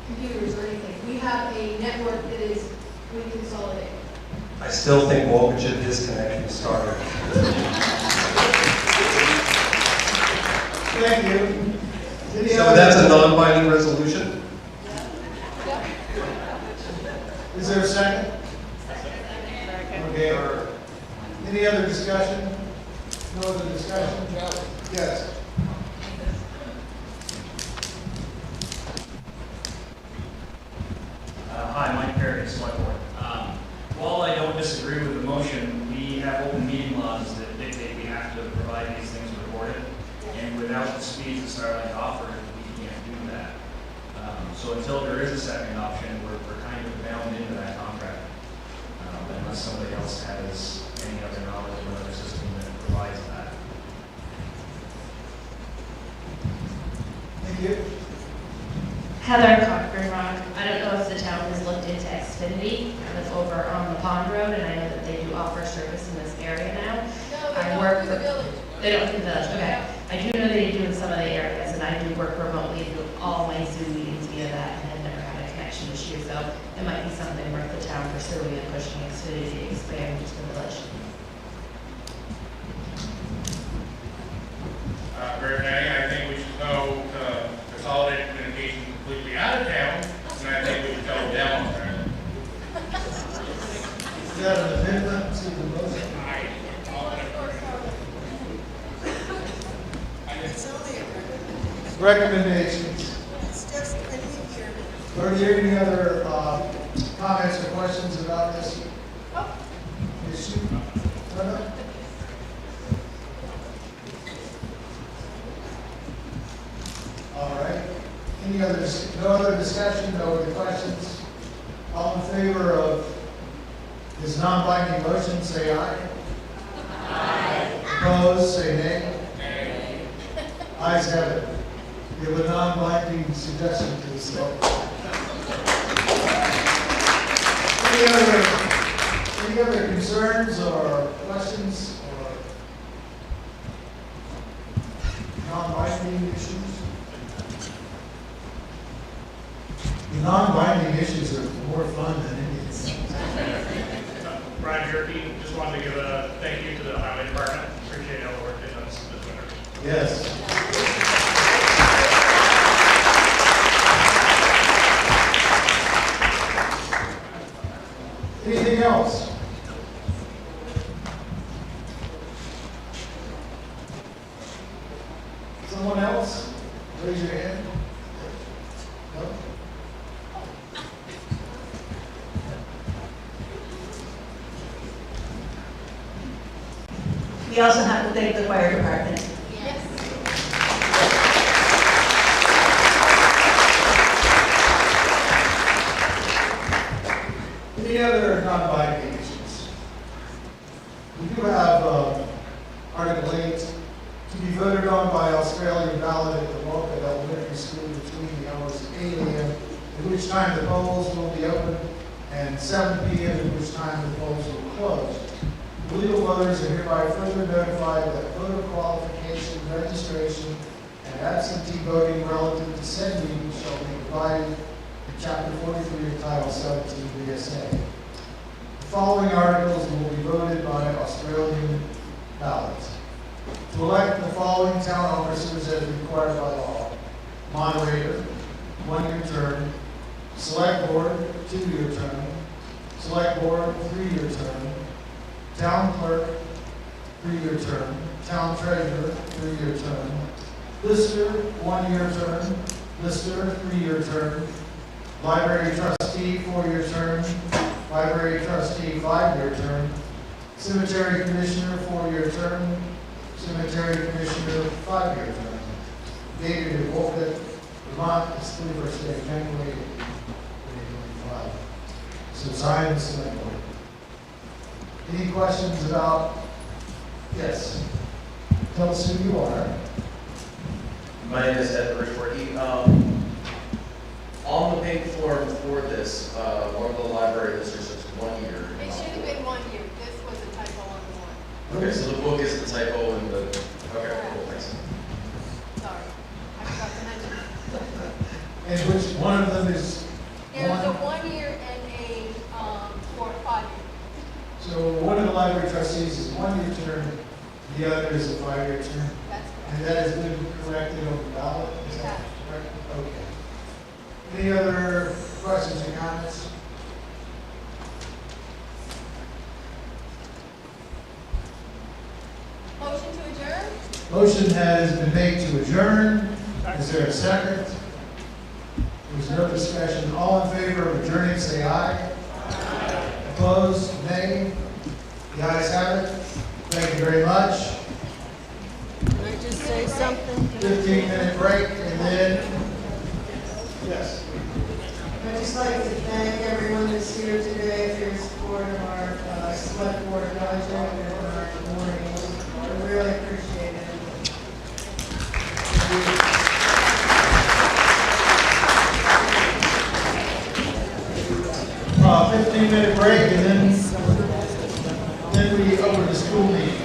computers or anything. We have a network that is really consolidated. I still think Wolcott should disconnect from Starlink. Thank you. So that's a non-binding resolution? Is there a second? Okay. Any other discussion? No other discussion? Yes. Hi, Mike Perry, Select Board. While I don't disagree with the motion, we have open meeting laws that dictate we have to provide these things recorded. And without the speeds that Starlink offered, we can't do that. So until there is a second option, we're kind of bound into that contract. Unless somebody else has any other knowledge of another system that provides that. Thank you. Heather Cochran Rock. I don't know if the town has looked into Xfinity. That's over on the Pond Road, and I know that they do offer service in this area now. No, they I don't work do the for- village. They don't do the village, okay. I do know they do in some of the areas, and I do work remotely and do all my Zoom meetings via that, and have never had a connection issue, so it might be something worth the town pursuing and pushing Xfinity to expand to the village. Bear County, I think we should go consolidate communication completely out of town, and I think we should double down on that. Is that an amendment to the motion? Recommendations. It's just a new year. Are there any other comments or questions about this issue? No? All right. Any other, no other discussion, no other questions? All in favor of this non-binding motion, say aye. Aye. Opposed, say nay. Nay. Ayes have it. We have a non-binding suggestion to this vote. Any other concerns or questions or non-binding issues? The non-binding issues are more fun than anything. Brian Jerky, just Yes. Anything else? Someone else? Raise your hand. No? We also have to thank the fire department. Any other non-binding issues? We do have Article 8 to be voted on by Australian ballot at the Wolcott Elementary School between the hours of 8 a.m., at which time the polls will be open, and 7 p.m., at which time the polls will close. The legal voters are hereby further notified that voter qualification, registration, and absentee voting relative to said meeting shall be provided in Chapter 43 of Title 17 VSA. The following articles will be voted by Australian ballot. To elect the following town officers as required by law: moderator, 1-year term; select board, 2-year term; select board, 3-year term; town clerk, 3-year term; town treasurer, 3-year term; lister, 1-year term; lister, 3-year term; library trustee, 4-year term; library trustee, 5-year term; cemetery commissioner, 4-year term; cemetery commissioner, 5-year term. Dated in Wolcott, Vermont, its 31st day of January 2025. So sign the select board. Any questions about? Yes. Tell us who you are. My name is Ed Richworky. On the pink form for this, one of the library listers is 1 year. It should have been 1 year. This was a typo on the one. Okay, so the book is the typo in the, okay, cool, thanks. Sorry. I forgot to mention. And which one of them is There's one? a 1 year and a 5 year. So one of the library trustees is 1-year term, the other is a 5-year term. That's correct. And that has been corrected on the ballot, is that correct? Okay. Any other questions or comments? Motion to adjourn? Motion has been made to adjourn. Is there a second? There's no discussion. All in favor of adjourning, say aye. Aye. Opposed, nay. The ayes have it. Thank you very much. Can I just say something? 15-minute break and then, yes. I'd just like to thank everyone that's here today for your support of our select board budget and our warnings. I really appreciate it. 15-minute break and then we open the school meeting.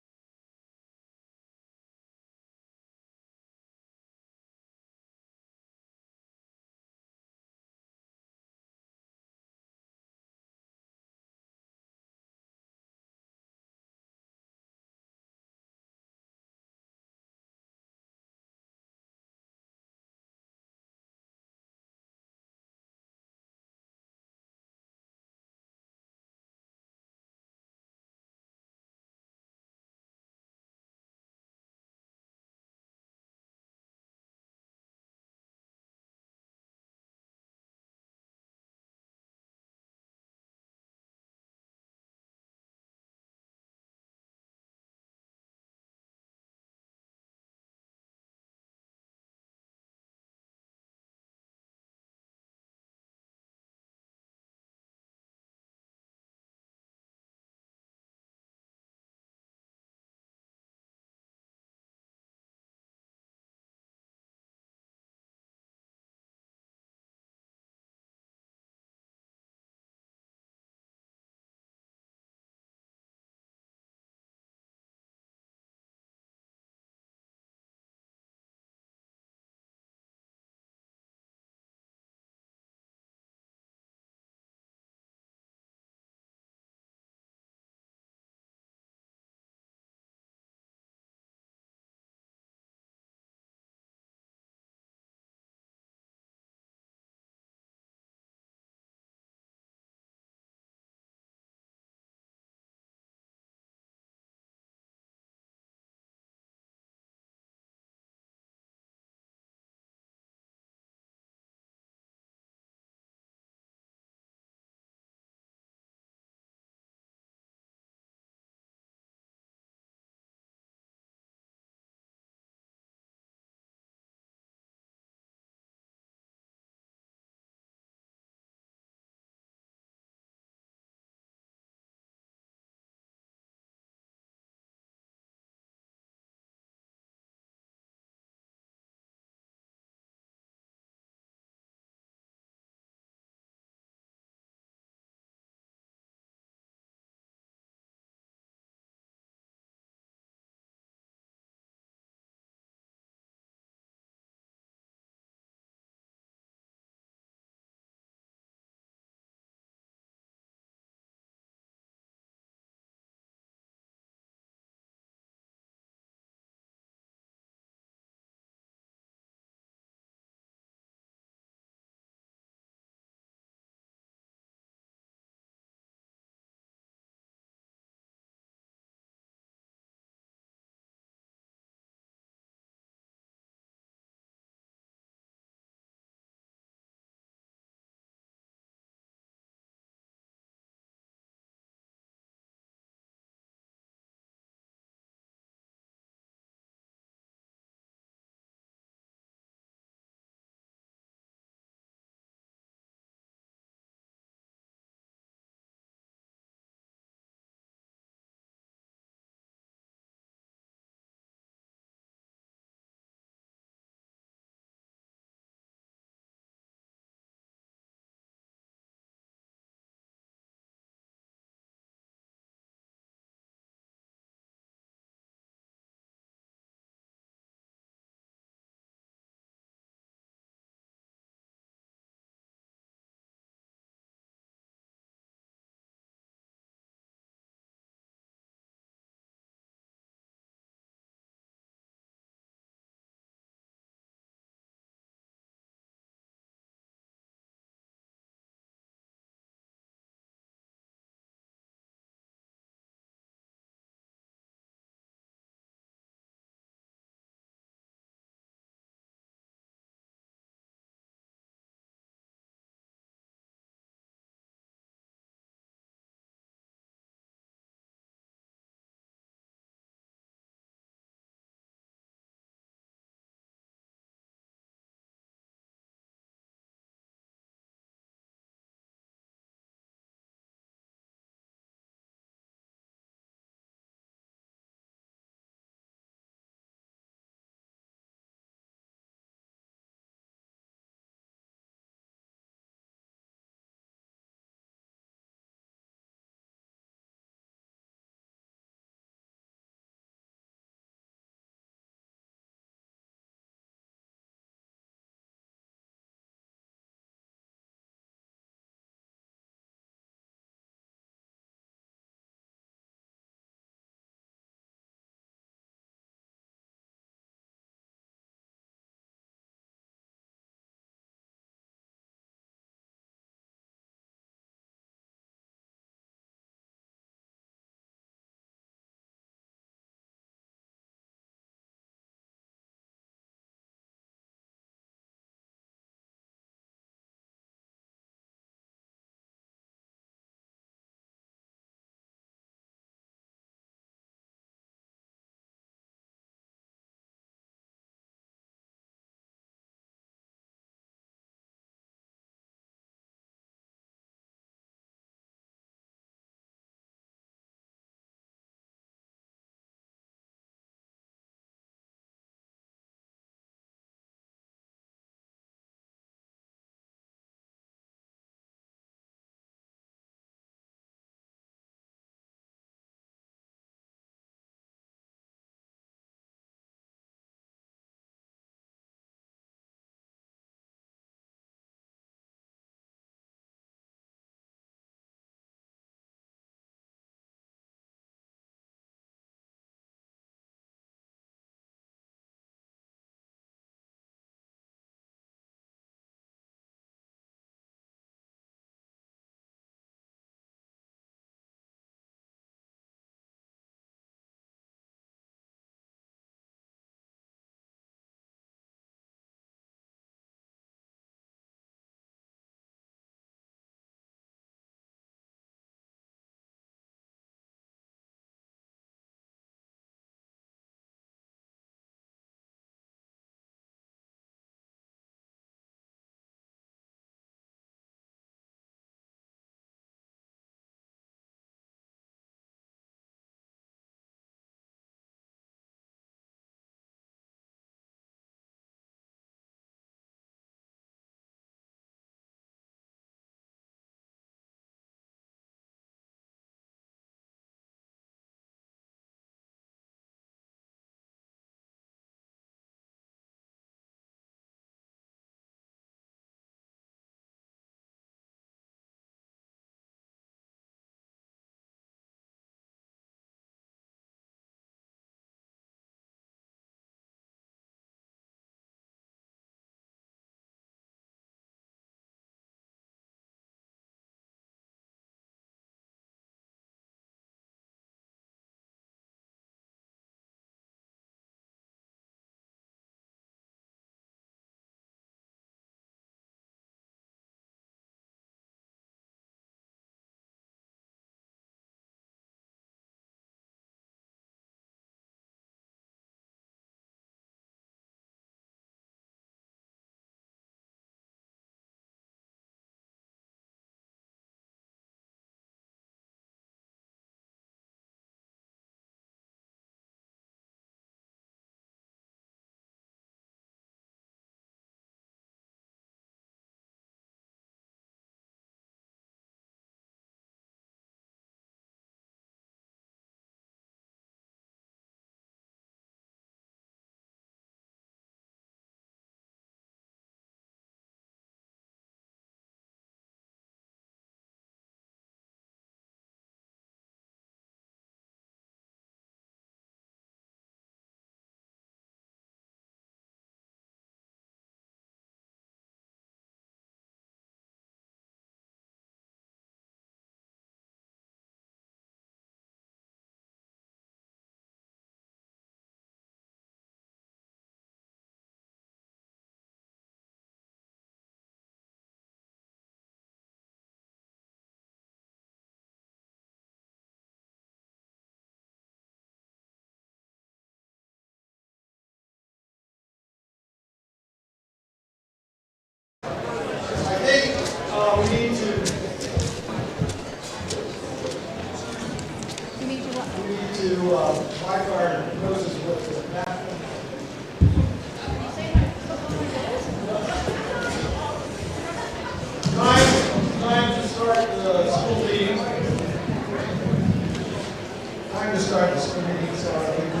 to start this meeting, so I think we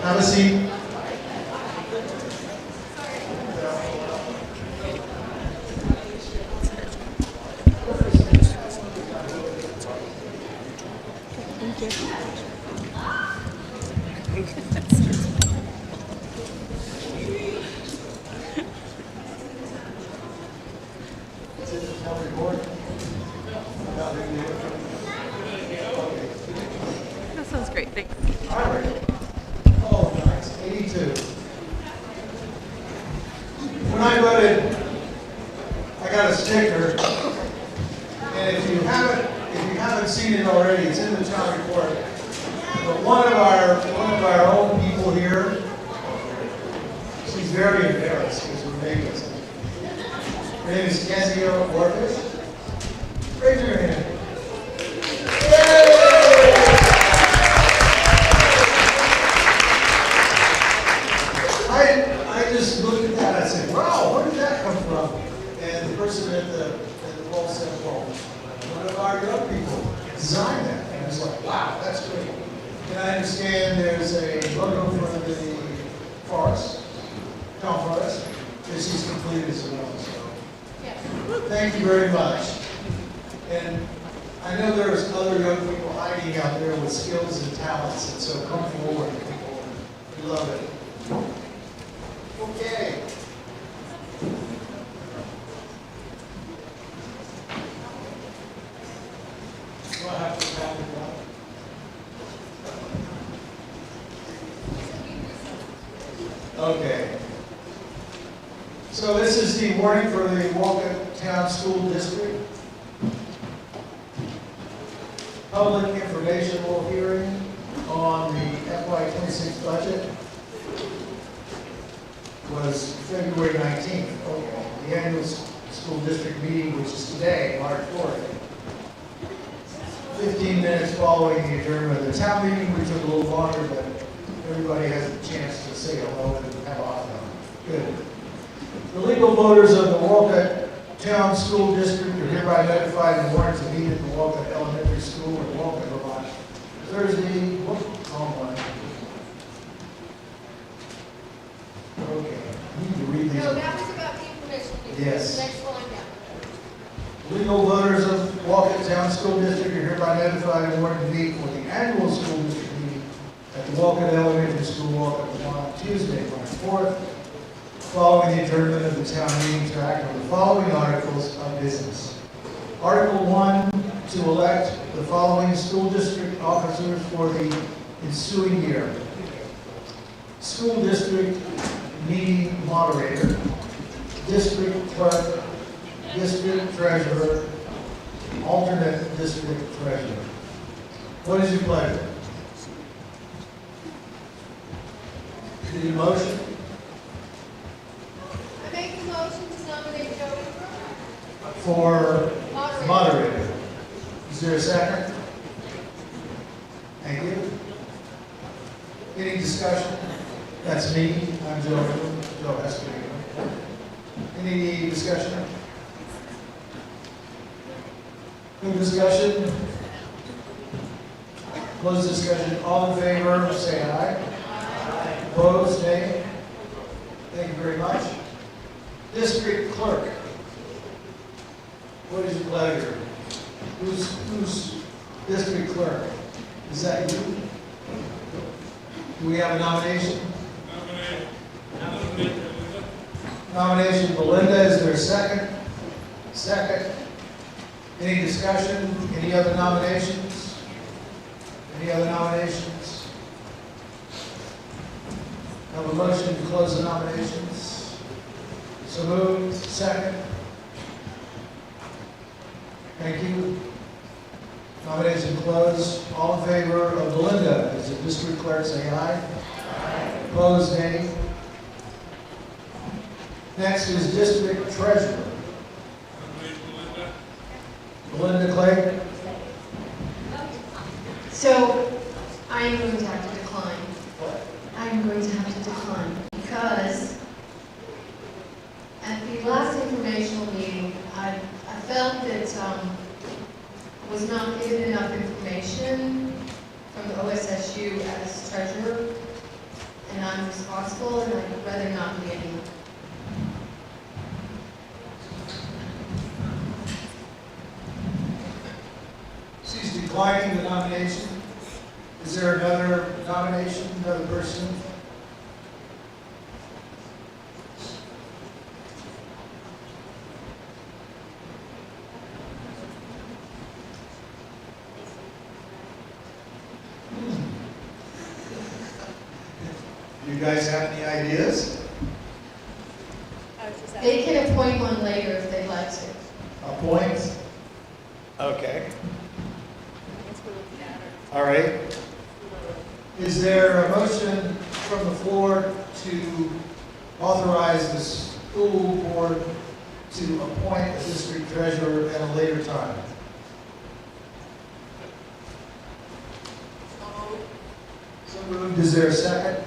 have a seat. That sounds great, thanks. All right. Oh, nice, 82. When I voted, I got a sticker, and if you haven't seen it already, it's in the town report. But one of our own people here, she's very embarrassed because her name is. Her name is Kezia Orfish. Raise your hand. I just looked at that, I said, wow, where did that come from? And the person at the poll said, well, one of our young people designed that. And I was like, wow, that's great. And I understand there's a logo for the forest, town forest, that she's completed as well. So, thank you very much. And I know there's other young people hiding out there with skills and talents, and so come forward. We love it. Okay. Do I have to back it up? Okay. So this is the warning for the Wolcott Town School District. Public informational hearing on the FY26 budget was February 19th. Okay. The annual school district meeting, which is today, March 4th. 15 minutes following the adjournment of the town meeting, we took a little longer, but everybody has a chance to say hello and have a hot dog. Good. The legal voters of the Wolcott Town School District are hereby notified and warned to meet at the Wolcott Elementary School in Wolcott, Vermont, Thursday. Okay, I need to read these. No, that was about the information. Yes. Next line down. Legal voters of Wolcott Town School District are hereby notified and warned to meet for the annual school district meeting at the Wolcott Elementary School, Wolcott, Vermont, Tuesday, March 4th, following the adjournment of the town meeting to act on the following articles of business. Article 1, to elect the following school district officers for the ensuing year. School district meeting moderator, district clerk, district treasurer, alternate district treasurer. What is your pleasure? Need a motion? I make the motion to nominate Joey For Moderator. moderator. Is there a second? Thank you. Any discussion? That's me. I'm Joe Hester. Any discussion? No discussion? Close discussion. All in favor, say aye. Aye. Opposed, nay? Thank you very much. District clerk. What is your pleasure? Who's district clerk? Is that you? Do we have a nomination? Nomination Belinda. Is there a second? Second. Any discussion? Any other nominations? Any other nominations? Have a motion to close the nominations. So moved. Second. Thank you. Nomination closed. All in favor of Belinda as the district clerk, say aye. Aye. Opposed, nay. Next is district treasurer. Belinda Clay. So I'm going to have to decline. I'm going to have to decline because at the last informational meeting, I felt that was not given enough information from the OSSU as treasurer, and I'm responsible, and I'd rather not be any. She's declining the nomination. Is there another nomination, another person? You guys have any ideas? They can appoint one later if they'd like to. Appoint? Okay. All right. Is there a motion from the floor to authorize the school board to appoint a district treasurer at a later time? So moved. Is there a second?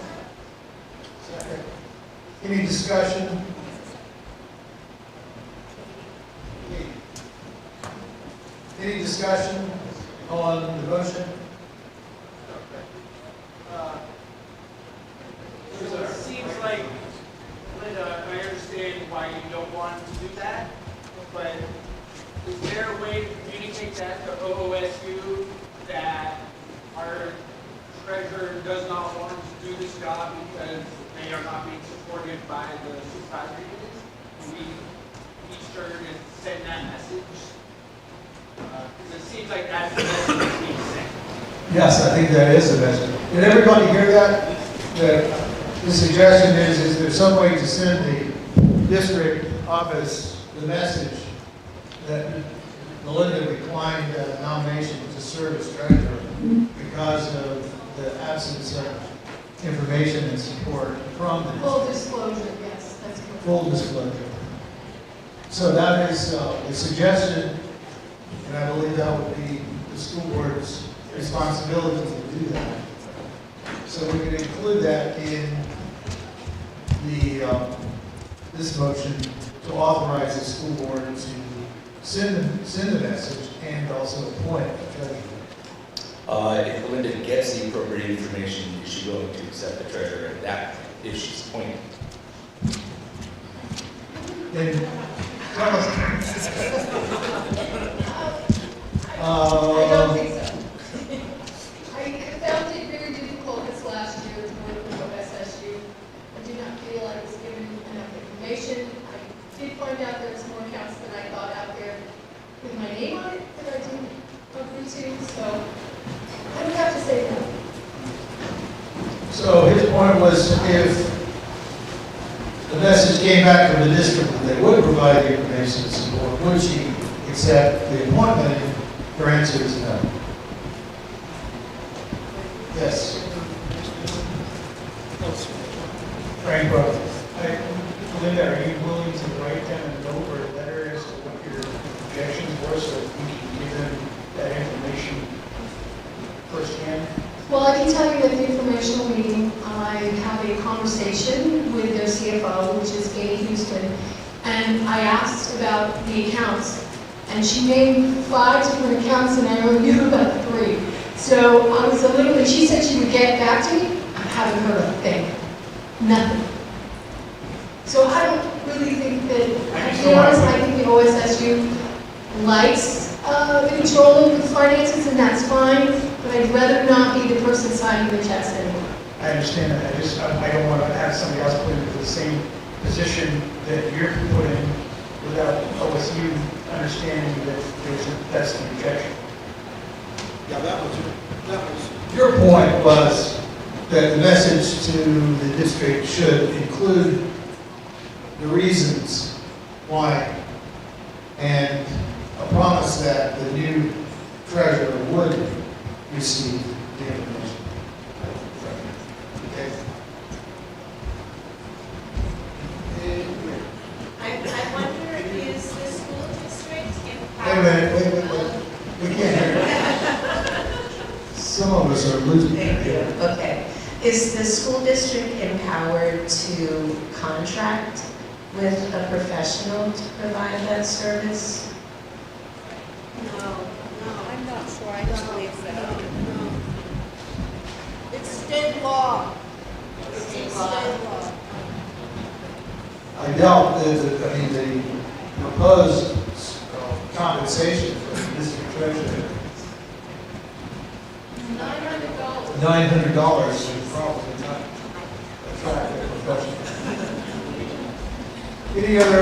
Second. Any discussion? Any discussion on the motion? It seems like, Linda, I understand why you don't want to do that, but is there a way to communicate that to OOSU that our treasurer does not want to do this job because they are not being supported by the supervisory units? Can we be sure to send that message? Because it seems like that's the message that's being sent. Yes, I think that is the message. Did everybody hear that? The suggestion is there some way to send the district office the message that Melinda declined nomination to serve as treasurer because of the absence of information and support from the Full disclosure, yes, that's correct. full disclosure. So that is a suggestion, and I believe that would be the school board's responsibility to do that. So we could include that in the this motion to authorize the school board to send the message and also appoint a treasurer. If Belinda gets the appropriate information, is she willing to accept the treasurer at that, if she's appointed? Then tell us. I don't think so. I found it very difficult this last year to work with OSSU. I do not feel I was given enough information. I did find out there was more accounts than I thought out there with my name on it that I didn't agree to, so I would have to say no. So his point was if the message came back from the district that they would provide the information and support, would she accept the appointment? And her answer is no. Yes. Frank, Linda, are you willing to write them a note or a letter as to what your objections were so that we can give them that information firsthand? Well, I can tell you at the informational meeting, I have a conversation with their CFO, which is Katie Houston, and I asked about the accounts, and she named 5 different accounts, and I only knew about 3. So I was a little bit, she said she would get back to me. I haven't heard a thing. Nothing. So I don't really think that, to be honest, I think the OSSU likes the control of the finances, and that's fine, but I'd rather not be the person signing the checks anymore. I understand that. I don't want to have somebody else put into the same position that you're put in without OSU understanding that that's the objection. Yeah, that was Your point was that the message to the district should include the reasons why and a promise that the new treasurer would receive the information. Okay. I wonder, is the school district Wait a minute, wait. We can't hear you. Some of us are losing. Thank you. Okay. Is the school district empowered to contract with a professional to provide that service? No, I'm not sure. I don't believe so. It's state law. It's state law. I doubt that, I mean, the proposed compensation for the district treasurer, $900 would probably not attract a professional. Any other,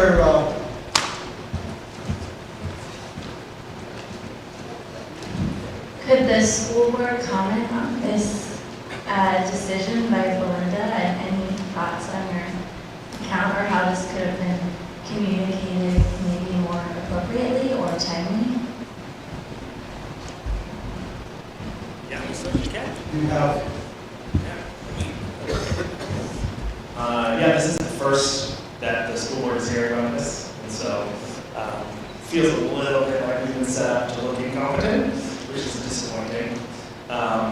Could the school board comment on this decision by Belinda, and any thoughts on your account, or how this could have been communicated maybe more appropriately or timely? Yeah, we certainly can. you have, Yeah, this is the first that the school board is hearing on this, and so feels a little bit like we've been set up to look incompetent, which is disappointing.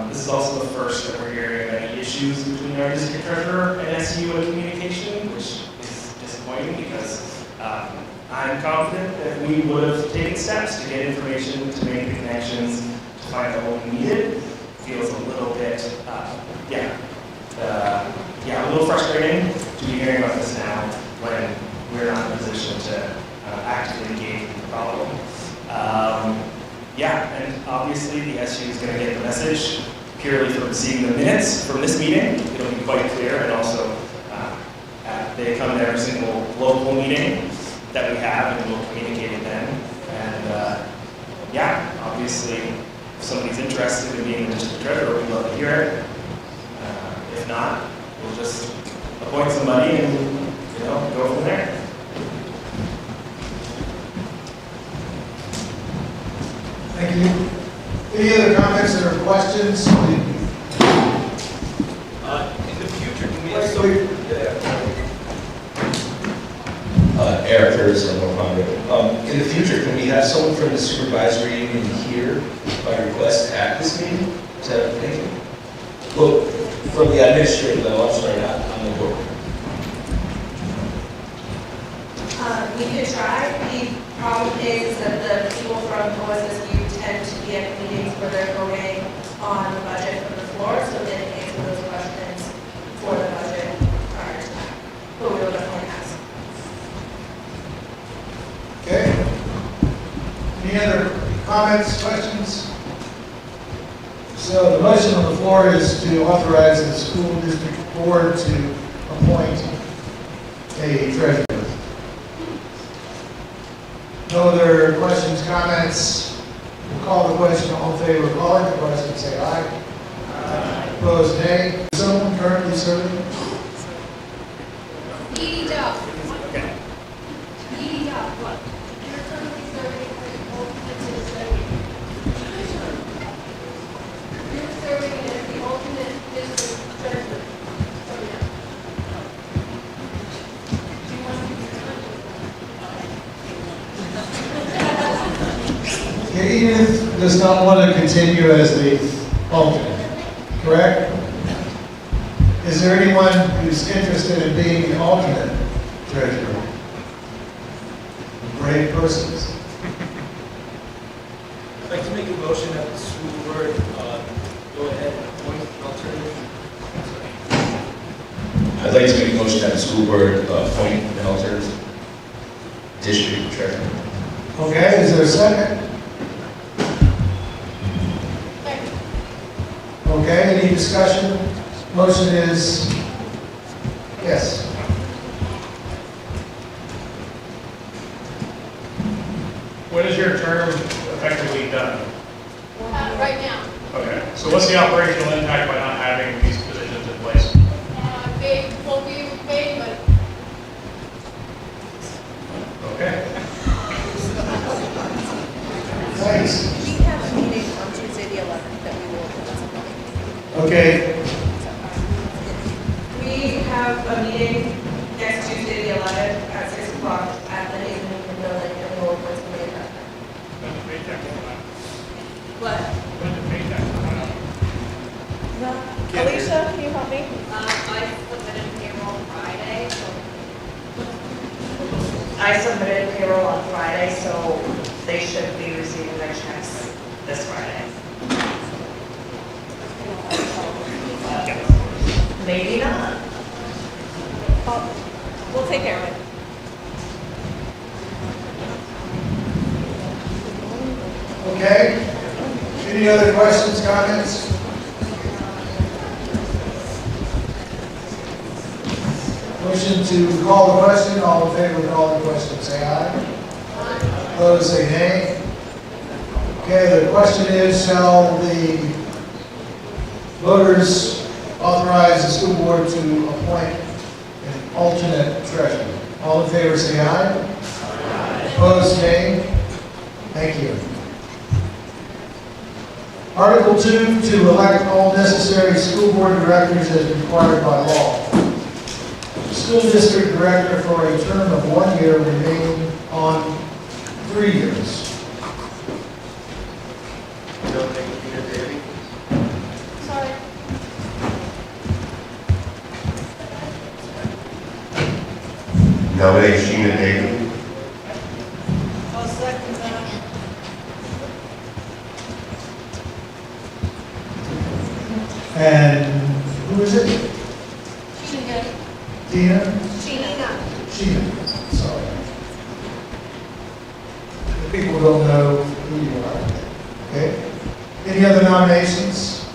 This is also the first that we're hearing of any issues between our district treasurer and SU and communication, which is disappointing because I'm confident that we would have taken steps to get information, to make the connections, to find out what we needed. Feels a little bit, a little frustrating to be hearing about this now when we're not in a position to actively engage with the problem. And obviously the SU is going to get the message purely from seeing the minutes from this meeting. It'll be quite clear, and also they come to every single local meeting that we have, and we'll communicate it then. And obviously, if somebody's interested in being the district treasurer, we'd love to hear it. If not, we'll just appoint somebody and go from there. thank you. Any other comments or questions? In the future, can we have some... Eric Curtis, Lamoille County. In the future, can we have someone from the supervisory union here by request at this meeting? Is that okay? Well, from the administrative level, I'm sorry, not on the board. We could try. The problem is that the people from OSSU tend to be at meetings where they're voting on the budget from the floor, so they can answer those questions for the budget prior to that. But we will definitely ask. Okay. Any other comments, questions? So the motion on the floor is to authorize the school district board to appoint a treasurer. No other questions, comments? We'll call the question. All in favor of calling the question, say aye. Aye. Opposed, nay. Is someone currently serving? Edie Duff. Okay. Edie Duff, what? You're currently serving as the alternate to the secretary. You're serving as the alternate district treasurer. Do you want to be Edith does not want to continue as the alternate, correct? Is there anyone who's interested in being the alternate treasurer? Brave persons. I'd like to make a motion that the school board go ahead and appoint an alternative. I'd like to make a motion that the school board appoint an alternative district treasurer. Okay, is there a second? Okay, any discussion? Motion is yes. When is your term effectively done? right now. Okay, so what's the operational impact by not having these positions in place? They won't be paid, but Okay. Thanks. We have a meeting on Tuesday the 11th that we will. Okay, We have a meeting next Tuesday, the 11th, at 6 o'clock at the Hazen Building in the Old West Committee Apartment. When the paycheck will out? What? When the paycheck will out? Alicia, can you help me? I submitted payroll Friday, so I submitted payroll on Friday, so they should be receiving their checks this Friday. Okay? Any other questions, comments? Motion to call the question, all in favor of calling the question, say aye. Opposed, say nay. Okay, the question is, shall the voters authorize the school board to appoint an alternate treasurer? All in favor, say aye. Opposed, nay. Thank you. Article 2, to elect all necessary school board directors as required by law. School district director for a term of 1 year remaining on 3 years. Sorry. Nominate Sheena David. I'll second that. And who is it? Sheena. Tina? Sheena. Sheena, sorry. The people don't know who you are. Okay? Any other nominations?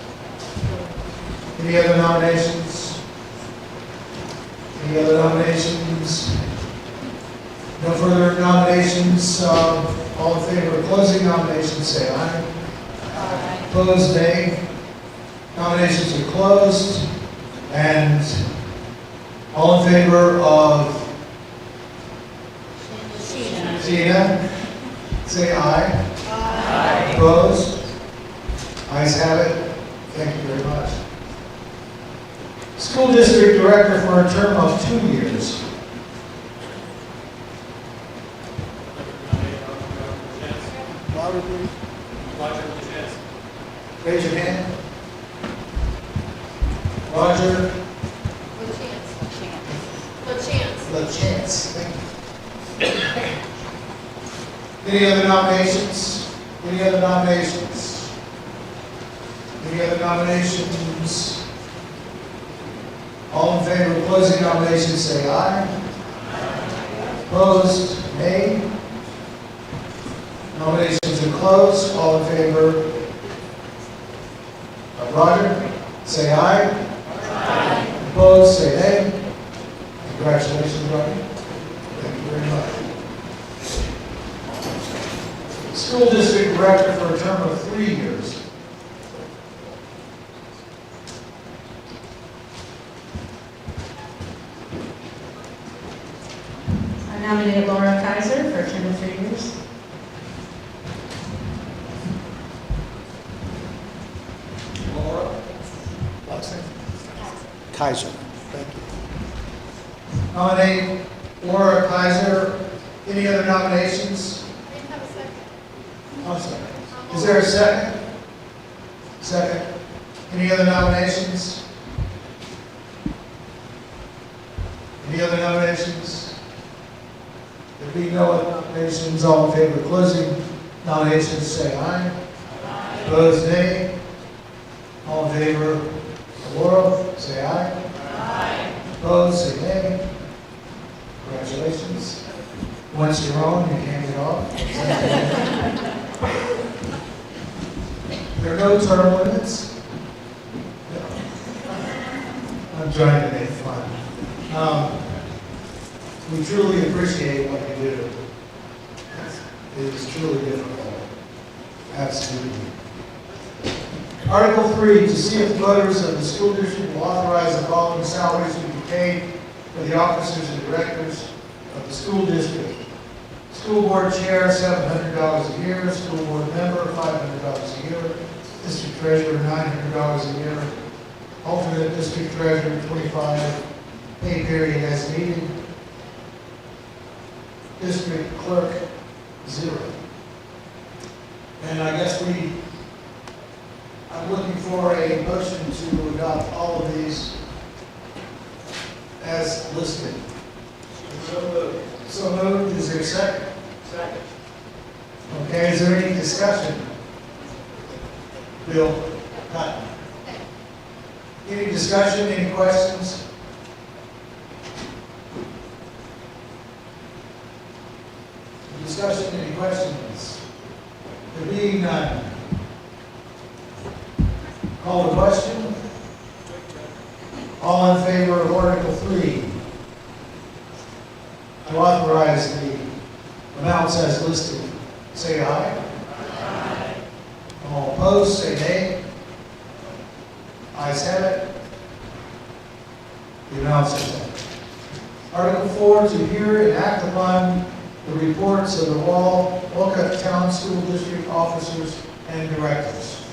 Any other nominations? Any other nominations? No further nominations. All in favor of closing nominations, say aye. Aye. Opposed, nay. Nominations are closed. And all in favor of Sheena, say aye. Aye. Opposed? Ayes have it. Thank you very much. School district director for a term of 2 years. Louder, please. Raise your hand. Roger LaChance. Thank you. Any other nominations? Any other nominations? Any other nominations? All in favor of closing nominations, say aye. Opposed, nay. Nominations are closed. All in favor of Roger, say aye. Aye. Opposed, say nay. Congratulations, Roger. Thank you very much. School district director for a term of 3 years. I nominate Laura Kaiser for a term of 3 years. Laura? Last name? Kaiser. Thank you. Nominate Laura Kaiser. Any other nominations? I didn't have a second. I'm sorry. Is there a second? Second. Any other nominations? Any other nominations? There be no other nominations. All in favor of closing nominations, say aye. Aye. Opposed, nay. All in favor of Laura, say aye. Aye. Opposed, say nay. Congratulations. Once you're on, you can't get off. There are no term limits. I'm trying to make fun. We truly appreciate what you do. It is truly difficult. Absolutely. Article 3, to see if the voters of the school district will authorize the following salaries to be paid for the officers and directors of the school district. School board chair, $700 a year. School board member, $500 a year. District treasurer, $900 a year. Alternate district treasurer, $25, pay period as needed. District clerk, $0. And I guess I'm looking for a motion to adopt all of these as listed. So moved. So moved. Is there a second? Second. Okay, is there any discussion? Bill? None. Any discussion, any questions? Discussion, any questions? There being none. Call the question. All in favor of Article 3? To authorize the amounts as listed, say aye. Aye. All opposed, say nay. Ayes have it. The amounts are set. Article 4, to hear and act upon the reports of the Wolcott Town School District officers and directors.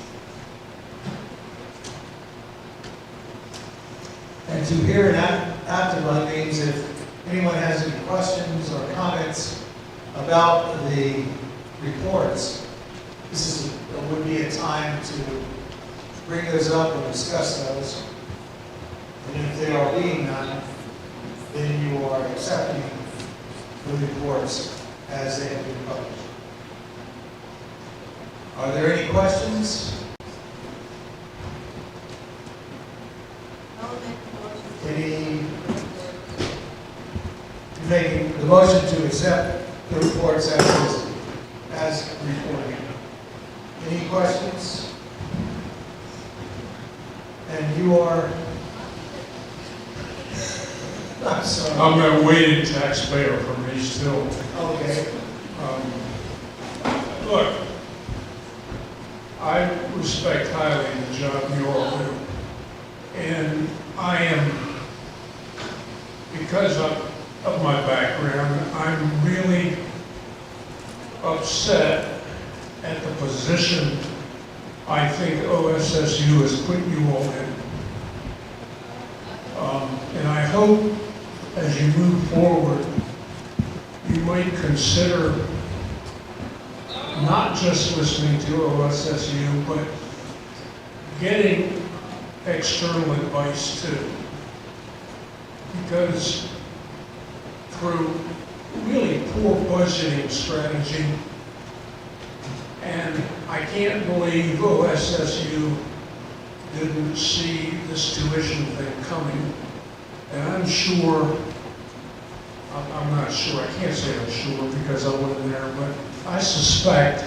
And to hear and act upon means if anyone has any questions or comments about the reports, this would be a time to bring those up and discuss those. And if they are being none, then you are accepting the reports as they have been published. Are there any questions? Any? You're making the motion to accept the reports as reported. Any questions? And you are? I'm sorry. I'm a waiting taxpayer from East Hill. Okay. Look, I respect highly the job you all do. And I am, because of my background, I'm really upset at the position I think OSSU has put you all in. And I hope as you move forward, you might consider not just listening to OSSU, but getting external advice too. Because through really poor budgeting strategy, and I can't believe OSSU didn't see this tuition thing coming. And I'm sure, I'm not sure, I can't say I'm sure because I wasn't there, but I suspect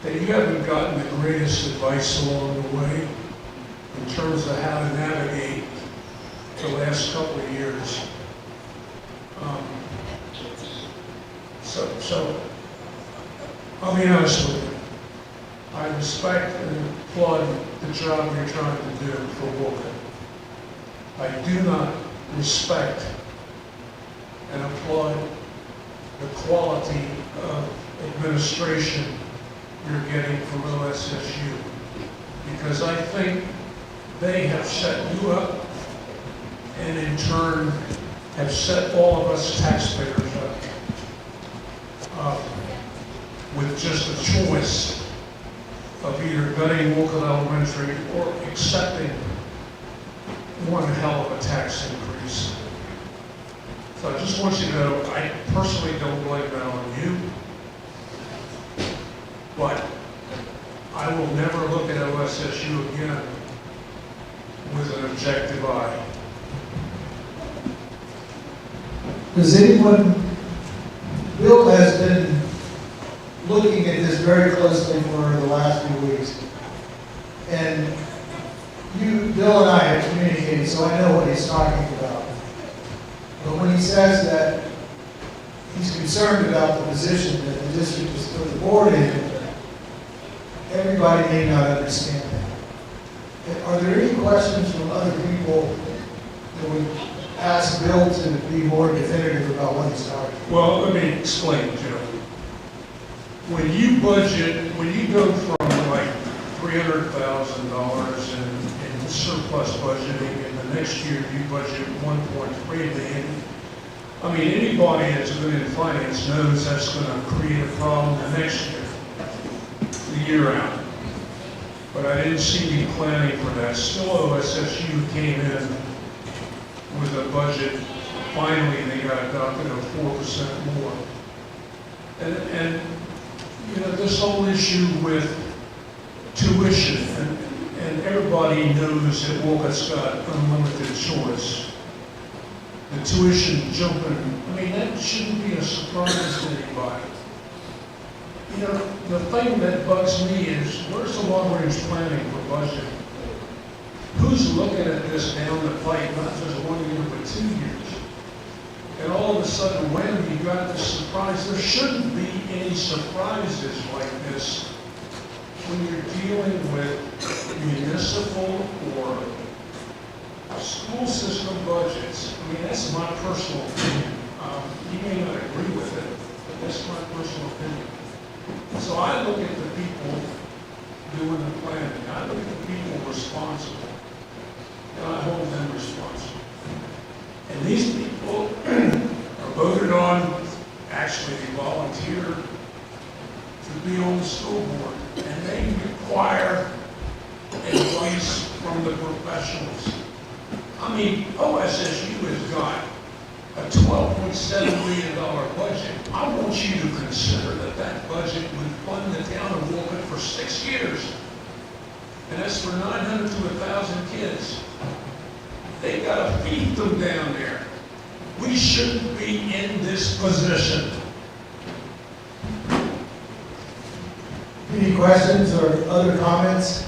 that you haven't gotten the greatest advice along the way in terms of how to navigate the last couple of years. So I'll be honest with you. I respect and applaud the job you're trying to do for Wolcott. I do not respect and applaud the quality of administration you're getting from OSSU, because I think they have set you up and in turn have set all of us taxpayers up with just a choice of either gutting Wolcott Elementary or accepting one hell of a tax increase. So I just want you to know, I personally don't blame that on you, but I will never look at OSSU again with an objective eye. Does anyone, Bill has been looking at this very closely for the last few weeks. And Bill and I have communicated, so I know what he's talking about. But when he says that he's concerned about the position that the district has put the board in, everybody may not understand that. Are there any questions from other people that would ask Bill to be more definitive about what he's talking about? Well, let me explain, Joe. When you budget, when you go from like $300,000 in surplus budgeting, and the next year you budget $1.3 million, I mean, anybody that's been in finance knows that's going to create a problem the next year, the year out. But I didn't see you planning for that. Still, OSSU came in with a budget. Finally, they got adopted of 4% more. And you know, this whole issue with tuition, and everybody knows that Wolcott's got unlimited choice. The tuition jumping, I mean, that shouldn't be a surprise to anybody. You know, the thing that bugs me is, where's the long-range planning for budget? Who's looking at this down the pipe, not just 1 year, but 2 years? And all of a sudden, when you got this surprise, there shouldn't be any surprises like this when you're dealing with municipal or school system budgets. I mean, that's my personal opinion. You may not agree with it, but that's my personal opinion. So I look at the people doing the planning. I look at the people responsible. And I hold them responsible. And these people are voted on, actually they volunteer to be on the school board. And they require advice from the professionals. I mean, OSSU has got a $12.7 million budget. I want you to consider that that budget would fund the town of Wolcott for 6 years. And that's for 900 to 1,000 kids. They gotta feed them down there. We shouldn't be in this position. Any questions or other comments?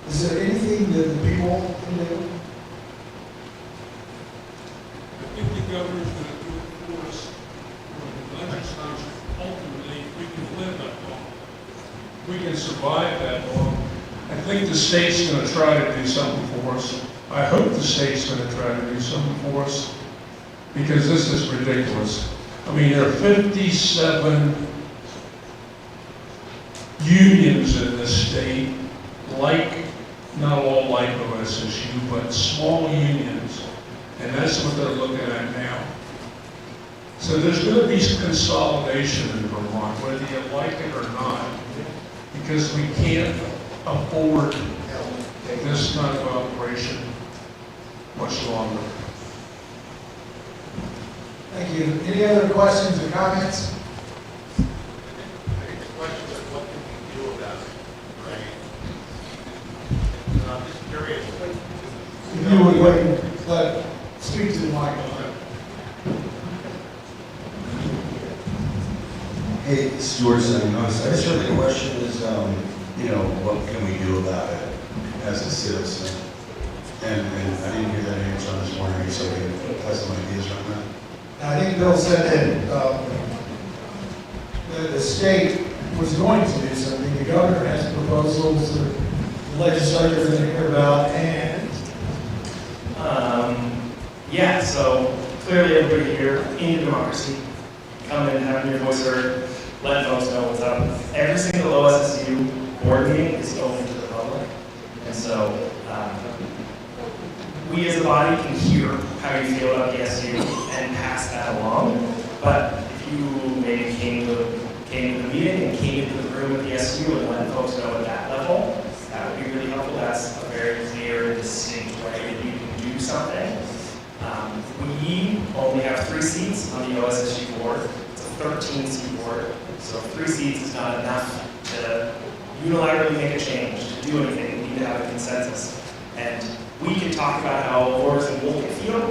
Is there anything that the people can do? I think the governor's going to do it for us. The legislature, ultimately, we can live that long. We can survive that long. I think the state's going to try to do something for us. I hope the state's going to try to do something for us, because this is ridiculous. I mean, there are 57 unions in this state, not all like OSSU, but small unions, and that's what they're looking at now. So there's going to be consolidation in Vermont, whether you like it or not, because we can't afford this kind of operation much longer. Thank you. Any other questions or comments? I think the question is, what can we do about it, right? And I'm just curious. If you would wait, but speak to the mic. Hey, Stuart St. I just heard the question is, what can we do about it as a citizen? And I didn't hear that answer. I'm just wondering if somebody has some ideas on that. I think Bill said that the state was going to do something. The governor has proposals that the legislature is going to hear about, and yeah, so clearly everybody here in democracy, come in, have your voice heard, let folks know what's up. Every single OSSU board meeting is open to the public, and so we as a body can hear how you feel about the SU and pass that along. But if you maybe came to the meeting and came into the room with the SU and let folks know at that level, that would be really helpful. That's a very clear, distinct way that you can do something. We only have 3 seats on the OSSU board. It's a 13-seat board, so 3 seats is not enough to unilaterally make a change, to do anything. We need to have a consensus. And we can talk about how voters in Wolcott feel,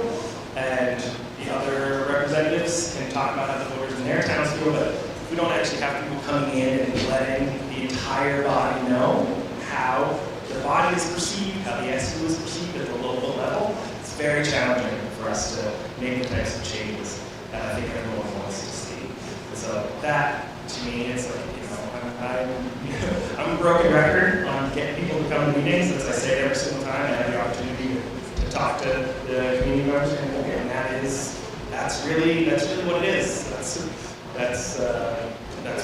and the other representatives can talk about how the voters in their towns feel, but we don't actually have people coming in and letting the entire body know how the body is perceived, how the SU is perceived at the local level. It's very challenging for us to make the types of changes that I think everyone wants to see. And so that, to me, it's like, I'm a broken record on getting people to come to meetings. As I say every single time, I have the opportunity to talk to the community members, and that's really what it is. That's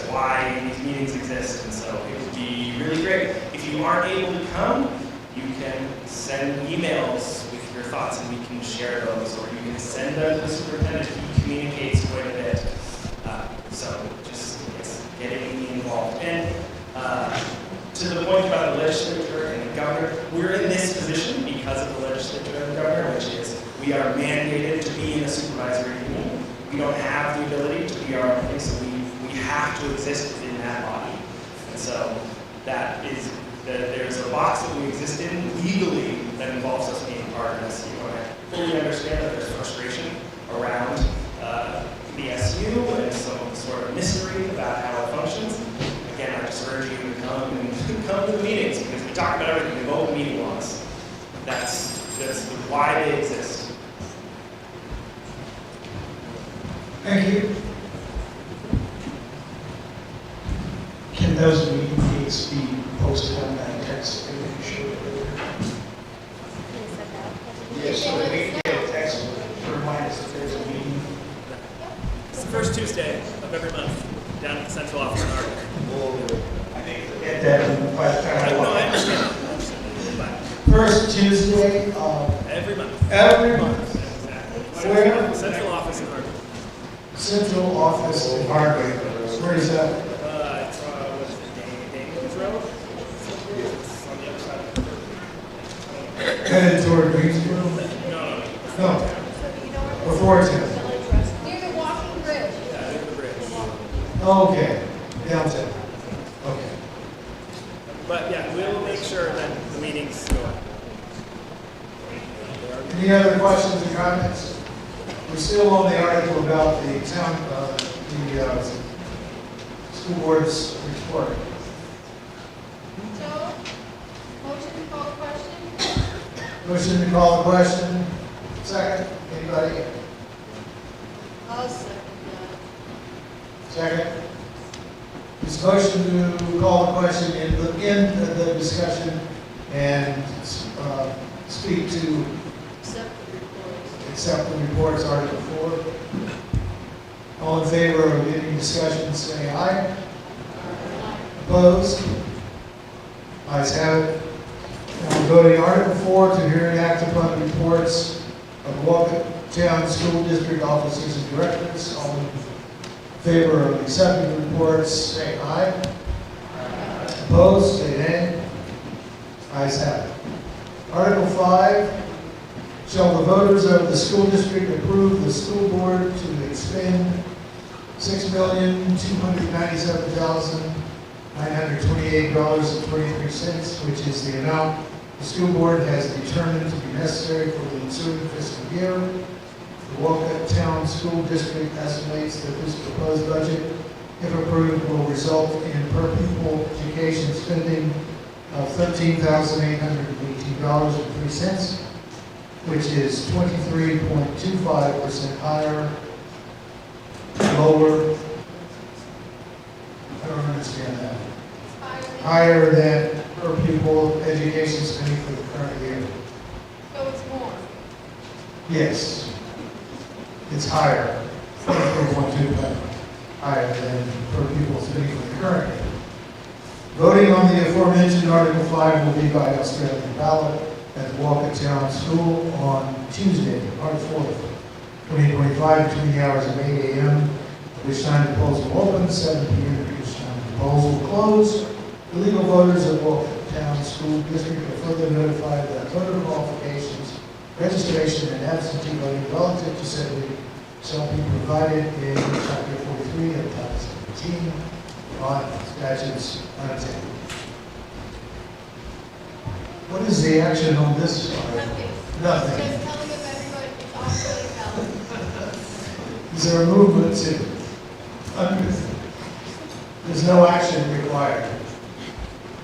why these meetings exist. And so it would be really great if you aren't able to come. You can send emails with your thoughts, and we can share those, or you can send them to the superintendent. He communicates quite a bit. So just getting involved. And to the point about the legislature and the governor, we're in this position because of the legislature and the governor, which is we are mandated to be in a supervisory union. We don't have the ability to be our own thing, so we have to exist within that body. And so there's a box that we exist in legally that involves us being part of SU. And I fully fully understand that there's frustration around the SU and some sort of mystery about how it functions. Again, I just urge you to come to the meetings because we talk about everything. We vote meeting laws. That's why they exist. Thank you. Can those meeting dates be posted on that text? Yes, so we can get a text to remind us that there's a meeting. It's the first Tuesday of every month down at the central office in Arden. I think forget that by the time No, I understand. First Tuesday of Every month. every month. Exactly. Where? Central office in Arden. Central office in Hardwick. Where is that? What's it, Daniels Road? It's on the other side of the river. Headed toward Greensboro? No. No. Before 10. Near the walking bridge. Yeah, near the bridge. Okay. Downtown. Okay. But yeah, we'll make sure that the meetings go on. Any other questions or comments? We're still on the article about the town, the school board's report. Joe, motion to call the question? Motion to call the question. Second, anybody? I'll second Second. This motion to call the question in the discussion and speak to accept the reports, Article 4. All in favor of any discussion, say aye. Opposed? Ayes have it. Now we're voting Article 4 to hear and act upon reports of Wolcott Town School District officers and directors. All in favor of accepting the reports, say aye. Opposed, say nay. Ayes have it. Article 5, shall the voters of the school district approve the school board to expend $6,297,928.23, which is the amount the school board has determined to be necessary for the ensuing fiscal year. The Wolcott Town School District estimates that this proposed budget, if approved, will result in per pupil education spending of $13,818.03, which is 23.25% higher, lower. I don't understand that. Higher than per pupil education spending for the current year. So it's more. Yes. It's higher, 24.25, higher than per pupil spending for the current year. Voting on the aforementioned Article 5 will be by Australian ballot at the Wolcott Town School on Tuesday, March 4th, 2025, between the hours of 8 a.m., at which time the polls will open, 7 p.m., at which time the polls will close. The legal voters of Wolcott Town School District are further notified that voter qualifications, registration, and absentee voting relative to said league shall be provided in Chapter 43 of Title 17 on statutes untabled. What is the action on this? Nothing. Just telling everybody it's Australian ballot. Is there a movement to, there's no action required.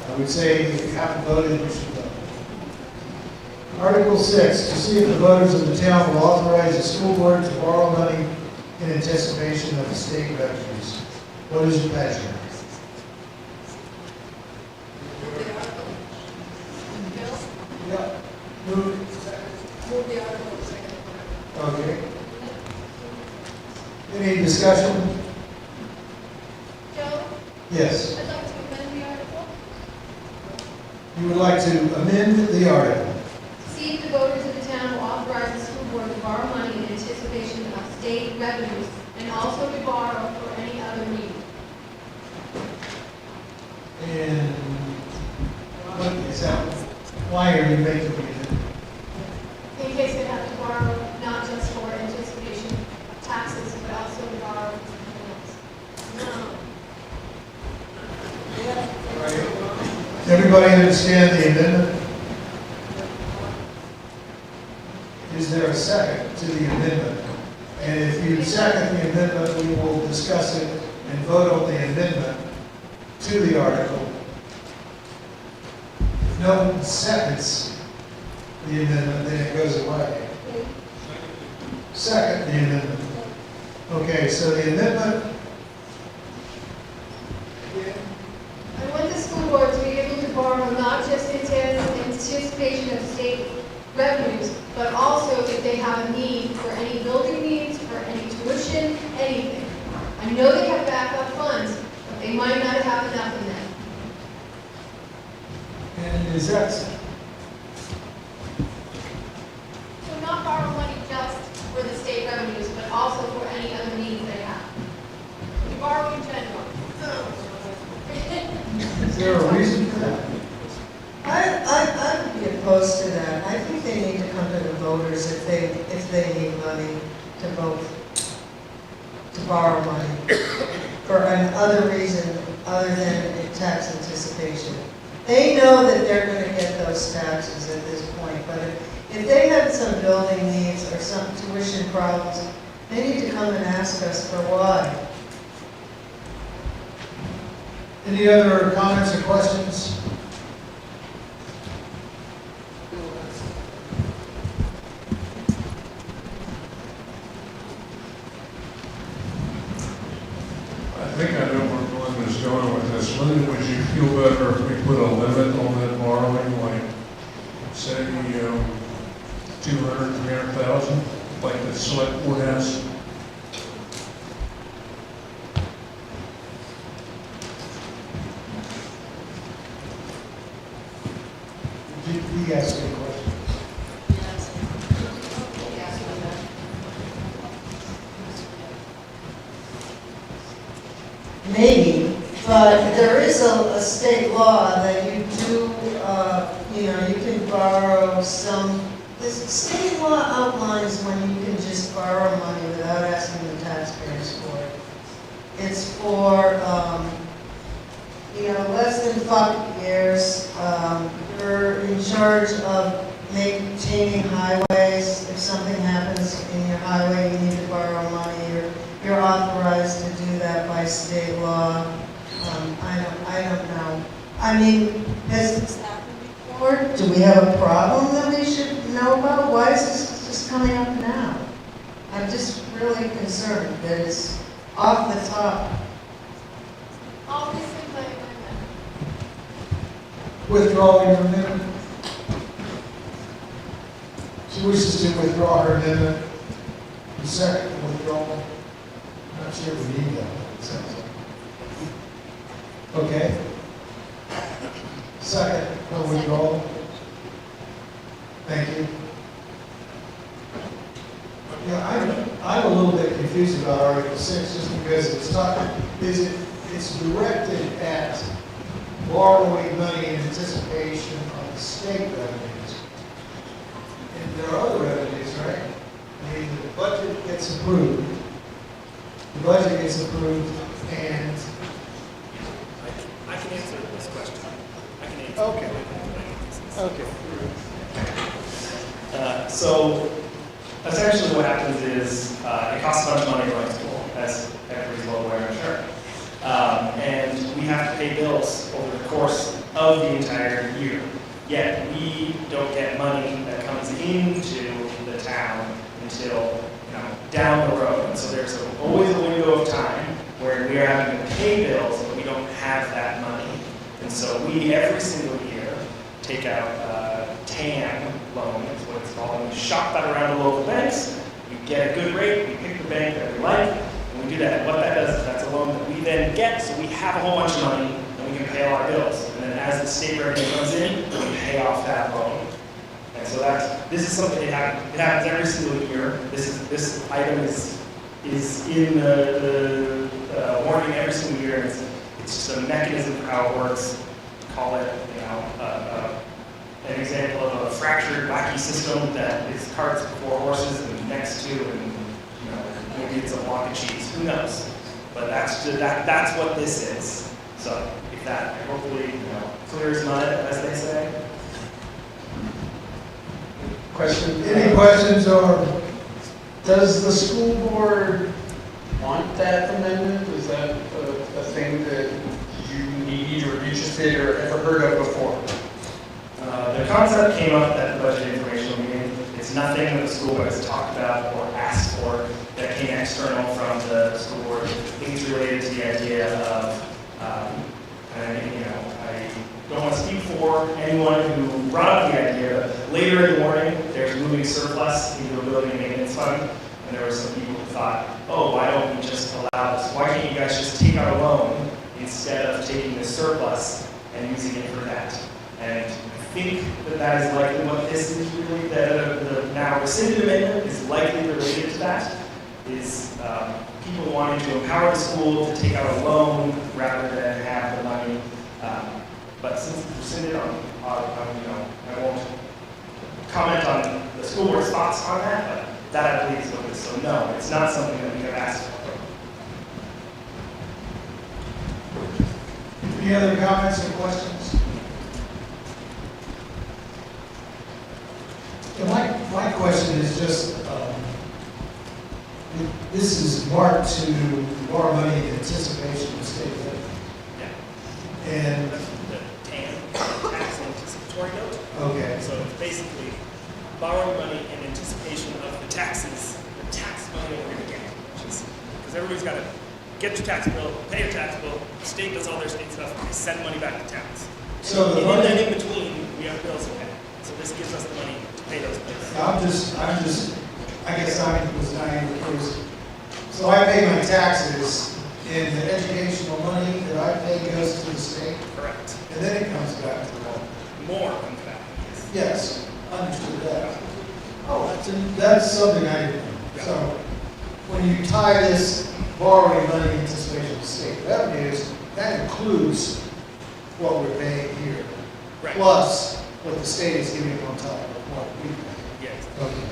I would say if you haven't voted, you should vote. Article 6, to see if the voters of the town will authorize the school board to borrow money in anticipation of the state revenues. What is your pleasure? Yeah. Move. Move the article, second. Okay. Any discussion? Joe, Yes. I'd like to amend the article. You would like to amend the article. See if the voters of the town will authorize the school board to borrow money in anticipation of state revenues and also to borrow for any other need. And what is that? Why are you making it? In case they have to borrow, not just for anticipation of taxes, but also to borrow for something else. No. Everybody understand the amendment? Is there a second to the amendment? And if you second the amendment, we will discuss it and vote on the amendment to the article. If no one seconds the amendment, then it goes away. Second the amendment. Okay, so the amendment. I want the school board to be able to borrow not just in anticipation of state revenues, but also if they have a need for any building needs, for any tuition, anything. I know they have backup funds, but they might not have enough in them. And is that, So not borrow money just for the state revenues, but also for any other needs they have. You borrow in general. is there a reason for that? I would be opposed to that. I think they need to come to the voters if they need money to vote, to borrow money for another reason other than tax anticipation. They know that they're going to get those taxes at this point, but if they have some building needs or some tuition problems, they need to come and ask us for why. Any other comments or questions? I think I know where Glenn is going with this. Lynn, would you feel better if we put a limit on that borrowing, like, say, 200, 300,000, like the select board has? He asked me a question. Maybe, but there is a state law that you do, you can borrow some, the state law outlines when you can just borrow money without asking the taxpayers for it. It's for, less than 5 years. You're in charge of maintaining highways. If something happens in your highway, you need to borrow money. You're authorized to do that by state law. I don't know. I mean, has this happened before? Do we have a problem that we should know about? Why is this just coming up now? I'm just really concerned that it's off the top. All this in my amendment. Withdraw your amendment. She wishes to withdraw her amendment. The second withdrawal. I'm not sure we need that. It sounds like. Okay. Second withdrawal. Thank you. Yeah, I'm a little bit confused about Article 6 just because it's directed at borrowing money in anticipation of the state revenues. And there are other revenues, right? I mean, the budget gets approved. The budget gets approved and... I can answer this question. I can answer. Okay. Okay. So essentially what happens is it costs a bunch of money going to school, as everybody's well aware, I'm sure. And we have to pay bills over the course of the entire year. Yet we don't get money that comes into the town until down the road. And so there's always a window of time where we are having to pay bills, but we don't have that money. And so we, every single year, take out a TAM loan, is what it's called, and we shop that around the local banks. We get a good rate, we pick the bank that we like, and we do that. And what that does is that's a loan that we then get, so we have a whole bunch of money, and we can pay all our bills. And then as the state revenue comes in, we pay off that loan. And so this is something it happens every single year. This item is in the warning every single year. It's just a mechanism for how it works. Call it, an example of a fractured, wacky system that is carts before horses and next to, and maybe it's a block of cheese. Who knows? But that's what this is. So if that hopefully clears mud, as they say. Question? Any questions, or does the school board Want that amendment? Is that a thing that you need or interested or ever heard of before? The concept came up at the budget informational meeting. It's nothing that the school board has talked about or asked for that came external from the school board. I think it's related to the idea of, I don't want to speak for anyone who brought up the idea, but later in the morning, there's moving surplus into a building and maintenance fund, and there were some people who thought, oh, why don't we just allow this? Why can't you guys just take out a loan instead of taking the surplus and using it for that? And I think that is likely what this is really, the now rescinded amendment is likely related to that, is people wanting to empower the school to take out a loan rather than have the money. But since it's rescinded, I won't comment on the school board's thoughts on that, but that I believe is what it is. So no, it's not something that we have asked for. Any other comments or questions? Yeah, my question is just, this is marked to borrow money in anticipation of state levy. Yeah. And, The TAN, tax anticipatory note. okay, So it's basically borrowing money in anticipation of the taxes, the tax money that we're going to get. Because everybody's got to get your tax bill, pay your tax bill, the state does all their state stuff, and they send money back to towns. So the and money- then in between, we have bills to pay. So this gives us the money to pay those bills. I guess I was naive because, so I pay my taxes, and the educational money that I pay goes to the state, Correct. and then it comes back to the home. More than that. Yes, understood that. Oh, that's something I didn't know. So, when you tie this borrowing money in anticipation of state revenues, that includes what we're paying here. Right. Plus, what the state is giving on top of what we pay. Yes. Okay.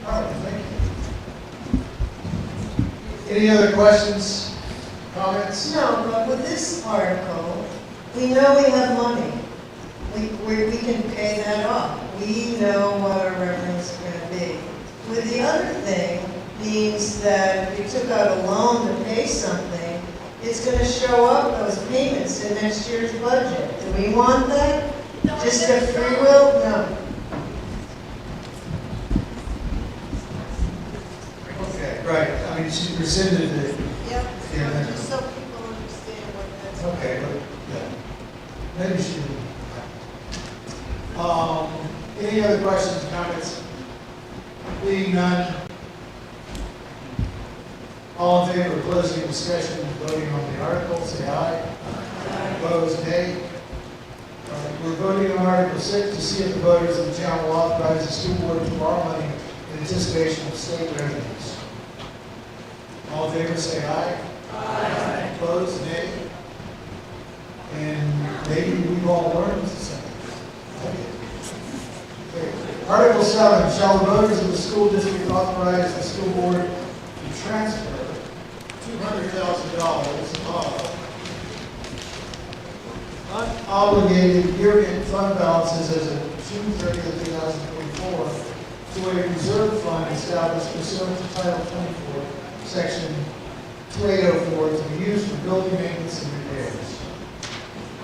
All right, thank you. Any other questions, comments? No, but with this article, we know we have money. We can pay that off. We know what our revenues are going to be. With the other thing means that if you took out a loan to pay something, it's going to show up those payments in next year's budget. Do we want that? Just a free will? No. Okay, right, I mean, she rescinded the. Yep, Yeah. just so people understand what that's. Okay, but, yeah, maybe she didn't. Any other questions, comments? Being none. All in favor of closing discussion and voting on the article, say aye. Aye. Opposed, nay. All right, we're voting on Article 6 to see if the voters of the town will authorize the school board to borrow money in anticipation of state revenues. All in favor, say aye. Aye. Opposed, nay. And maybe we've all learned something. Okay. Article 7, shall the voters of the school district authorize the school board to transfer $200,000 of unobligated year-end fund balances as of June 30th, 2024 to a reserve fund established pursuant to Title 24, Section 2804, to be used for building maintenance and repairs.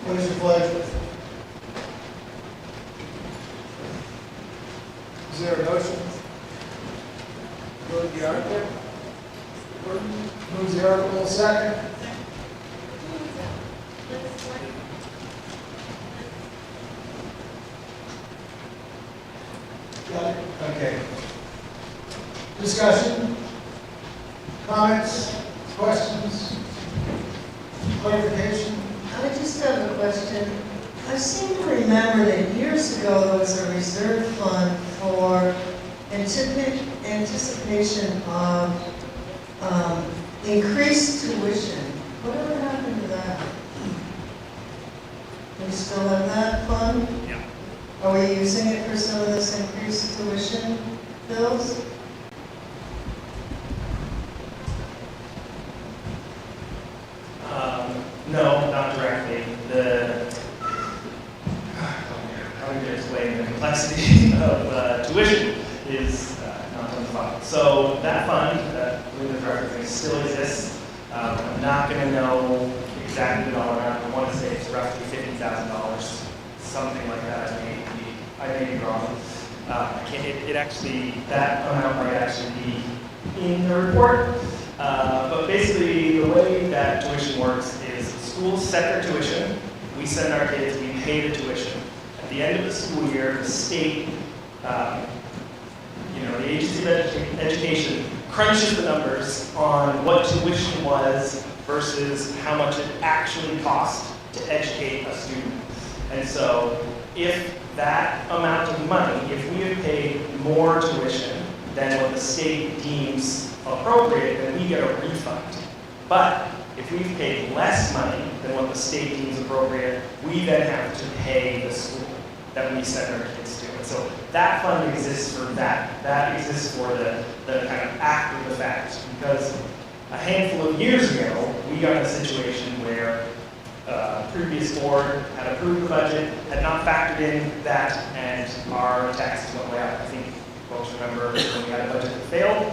What is your pleasure? Is there a motion? Vote the article. Moves the article, second. Got it? Okay. Discussion? Comments? Questions? Clarification? I just have a question. I seem to remember that years ago there was a reserve fund for anticipation of increased tuition. Whatever happened to that? Do we still have that fund? Yeah. Are we using it for some of this increased tuition bills? No, not directly. How do you explain the complexity of not on the fund. So that fund, that Linda director still exists. I'm not going to know exactly the dollar amount. I want to say it's roughly $50,000, something like that. I may be wrong. It actually, that amount might actually be in the report. But basically, the way that tuition works is schools set their tuition. We send our kids, we pay the tuition. At the end of the school year, the state, the Agency of Education crunches the numbers on what tuition was versus how much it actually cost to educate a student. And so if that amount of money, if we have paid more tuition than what the state deems appropriate, then we get a refund. But if we've paid less money than what the state deems appropriate, we then have to pay the school that we send our kids to. And so that fund exists for that. That exists for the kind of after the fact. Because a handful of years ago, we got in a situation where previous board had approved the budget, had not factored in that, and our taxes went way up. I think folks remember when we had a budget that failed.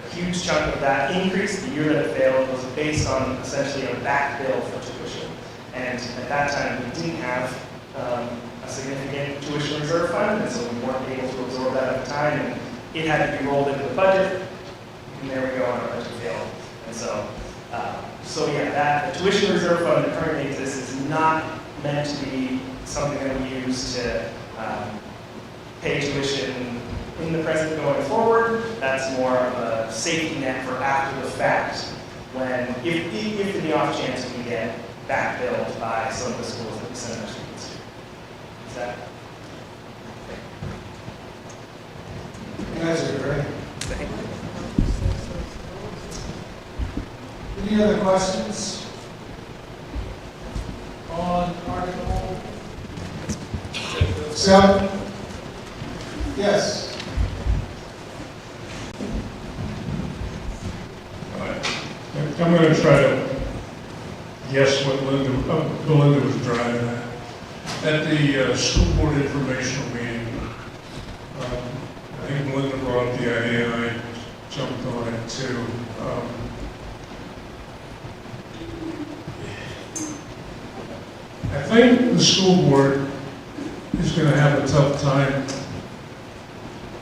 A huge chunk of that increase, the year that it failed, was based on essentially a back bill for tuition. And at that time, we didn't have a significant tuition reserve fund, and so we weren't able to absorb that at the time, and it had to be rolled into the budget, and there we go, and our budget failed. And so, that the tuition reserve fund that currently exists is not meant to be something that we use to pay tuition in the present going forward. That's more of a safety net for after the fact, when, if in the off chance we get back billed by some of the schools that we send our students to. Is that? You guys are great. Any other questions on Article 7? Yes. I'm going to try to guess what Belinda was driving at. At the school board informational meeting, I think Belinda brought up the idea, and I jumped on it too. I think the school board is going to have a tough time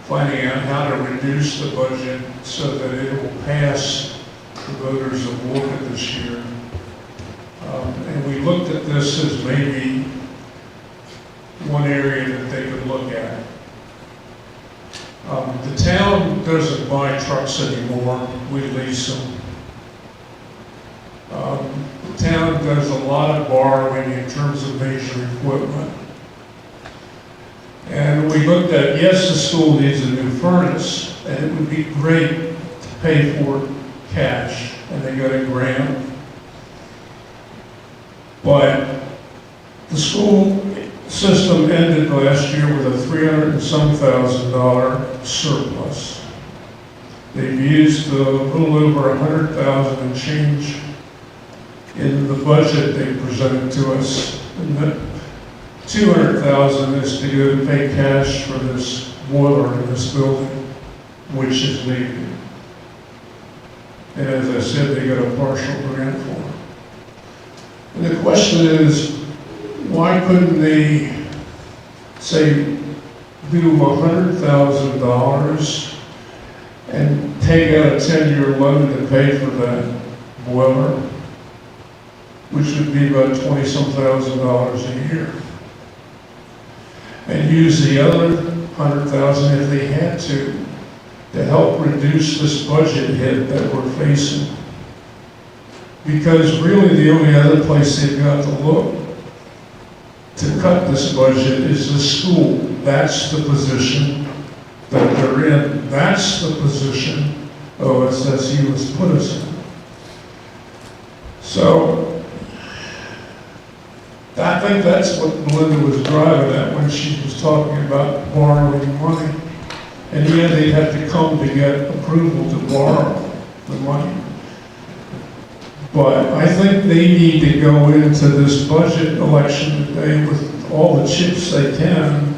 finding out how to reduce the budget so that it will pass the voters of Wolcott this year. And we looked at this as maybe one area that they could look at. The town doesn't buy trucks anymore, we lease them. The town does a lot of borrowing in terms of major equipment. And we looked at, yes, the school needs a new furnace, and it would be great to pay for cash, and they got a grant. But the school system ended last year with a $300 and some thousand surplus. They've used a little over $100,000 and change in the budget they presented to us. And that $200,000 is to go to pay cash for this boiler in this building, which is leaking. And as I said, they got a partial grant for it. And the question is, why couldn't they, say, do $100,000 and take out a 10-year loan to pay for that boiler, which would be about $20-some thousand a year, and use the other $100,000 if they had to help reduce this budget hit that we're facing. Because really the only other place they've got to look to cut this budget is the school. That's the position that they're in. That's the position OSSU has put us in. So I think that's what Belinda was driving at when she was talking about borrowing money. And yeah, they'd have to come to get approval to borrow the money. But I think they need to go into this budget election today with all the chips they can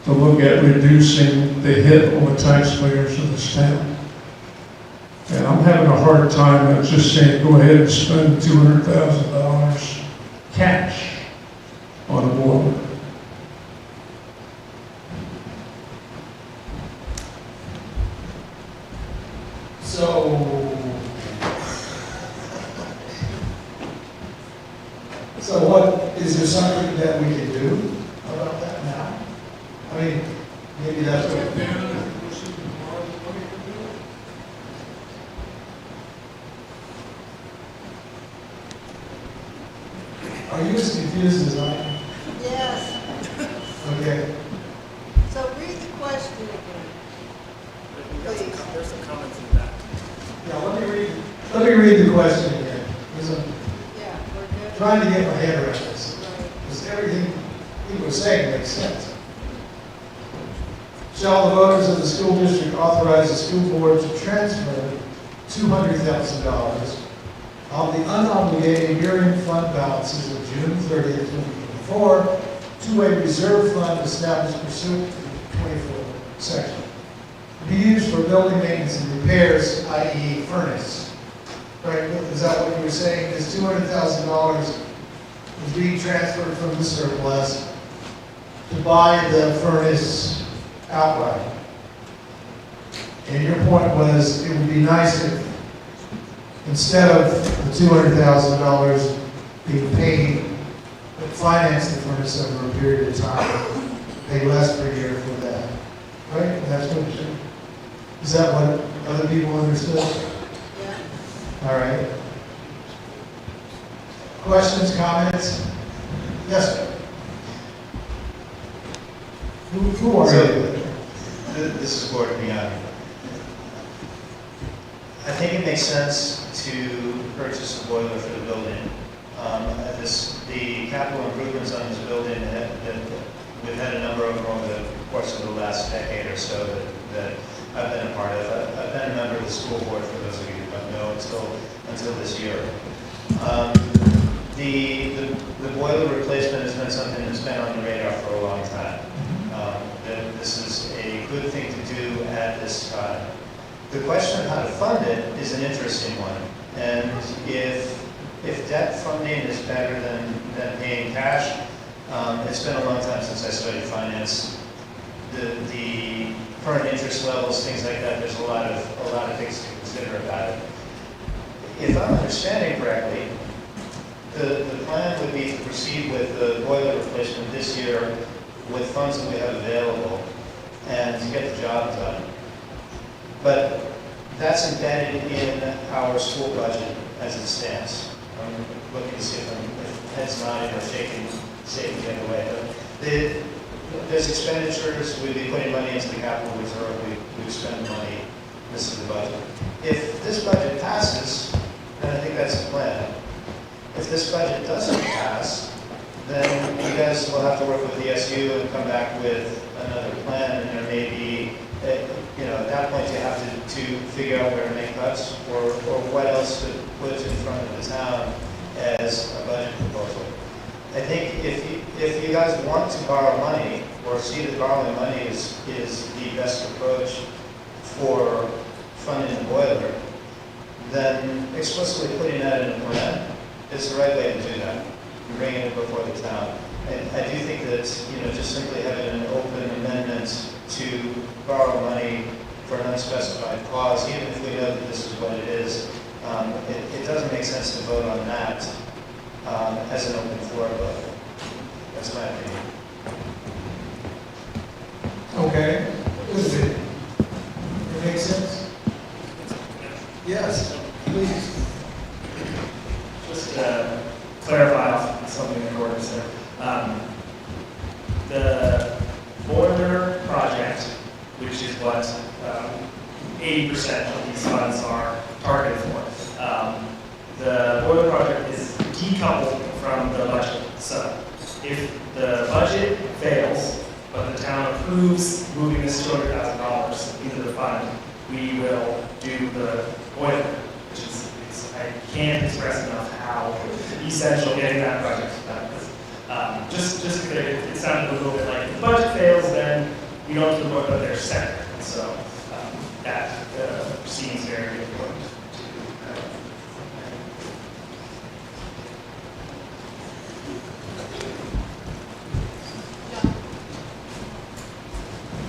to look at reducing the hit on the taxpayers of this town. And I'm having a hard time just saying, go ahead and spend $200,000 cash on a boiler. So what, is there something that we can do about that now? I mean, maybe that's what. Are you as confused as I am? Yes. Okay. So read the question again. Please. There's some comments in the back. Yeah, let me read the question again. Because I'm Yeah, we're good. trying to get my head around this. Because everything he was saying makes sense. Shall the voters of the school district authorize the school board to transfer $200,000 of the unobligated year-end fund balances of June 30th, 2024 to a reserve fund established pursuant to the 24th section, to be used for building maintenance and repairs, i.e. furnace. Right, is that what you were saying? This $200,000 is being transferred from the surplus to buy the furnace outright. And your point was, it would be nice if, instead of the $200,000 being paid, but finance the furnace over a period of time, pay less per year for that. Right? That's what you're saying? Is that what other people understood? Yeah. All right. Questions, comments? Yes, sir. Who are you? This is Gordon Beyond. I think it makes sense to purchase a boiler for the building. The capital improvements on this building, we've had a number of them over the course of the last decade or so that I've been a part of. I've been a member of the school board, for those of you who don't know, until this year. The boiler replacement has been something that's been on the radar for a long time. This is a good thing to do at this time. The question of how to fund it is an interesting one. And if debt funding is better than paying cash, it's been a long time since I studied finance. The current interest levels, things like that, there's a lot of things to consider about it. If I'm understanding correctly, the plan would be to proceed with the boiler replacement this year with funds that we have available and to get the job done. But that's embedded in our school budget as it stands. I'm looking to see if heads nodding or shaking the other way. But there's expenditures, we'd be putting money into the capital reserve, we would spend money, this is the budget. If this budget passes, then I think that's the plan. If this budget doesn't pass, then you guys will have to work with the SU and come back with another plan, and there may be, at that point you have to figure out where to make cuts or what else to put in front of the town as a budget proposal. I think if you guys want to borrow money or see that borrowing money is the best approach for funding the boiler, then explicitly putting that in a plan is the right way to do that. And bringing it before the town. I do think that just simply having an open amendment to borrow money for an unspecified cause, even if we know that this is what it is, it doesn't make sense to vote on that as an open floor vote. That's my opinion. Okay. Does it make sense? Yes, please. Just to clarify off something that Gordon said. The boiler project, which is what 80% of these funds are targeted for, the boiler project is decoupled from the budget. So if the budget fails, but the town approves moving this $200,000 into the fund, we will do the boiler, which is I can't express enough how essential getting that project done is. Just because it sounded a little bit like if the budget fails, then we don't to the point that they're separate. And so that seems very important to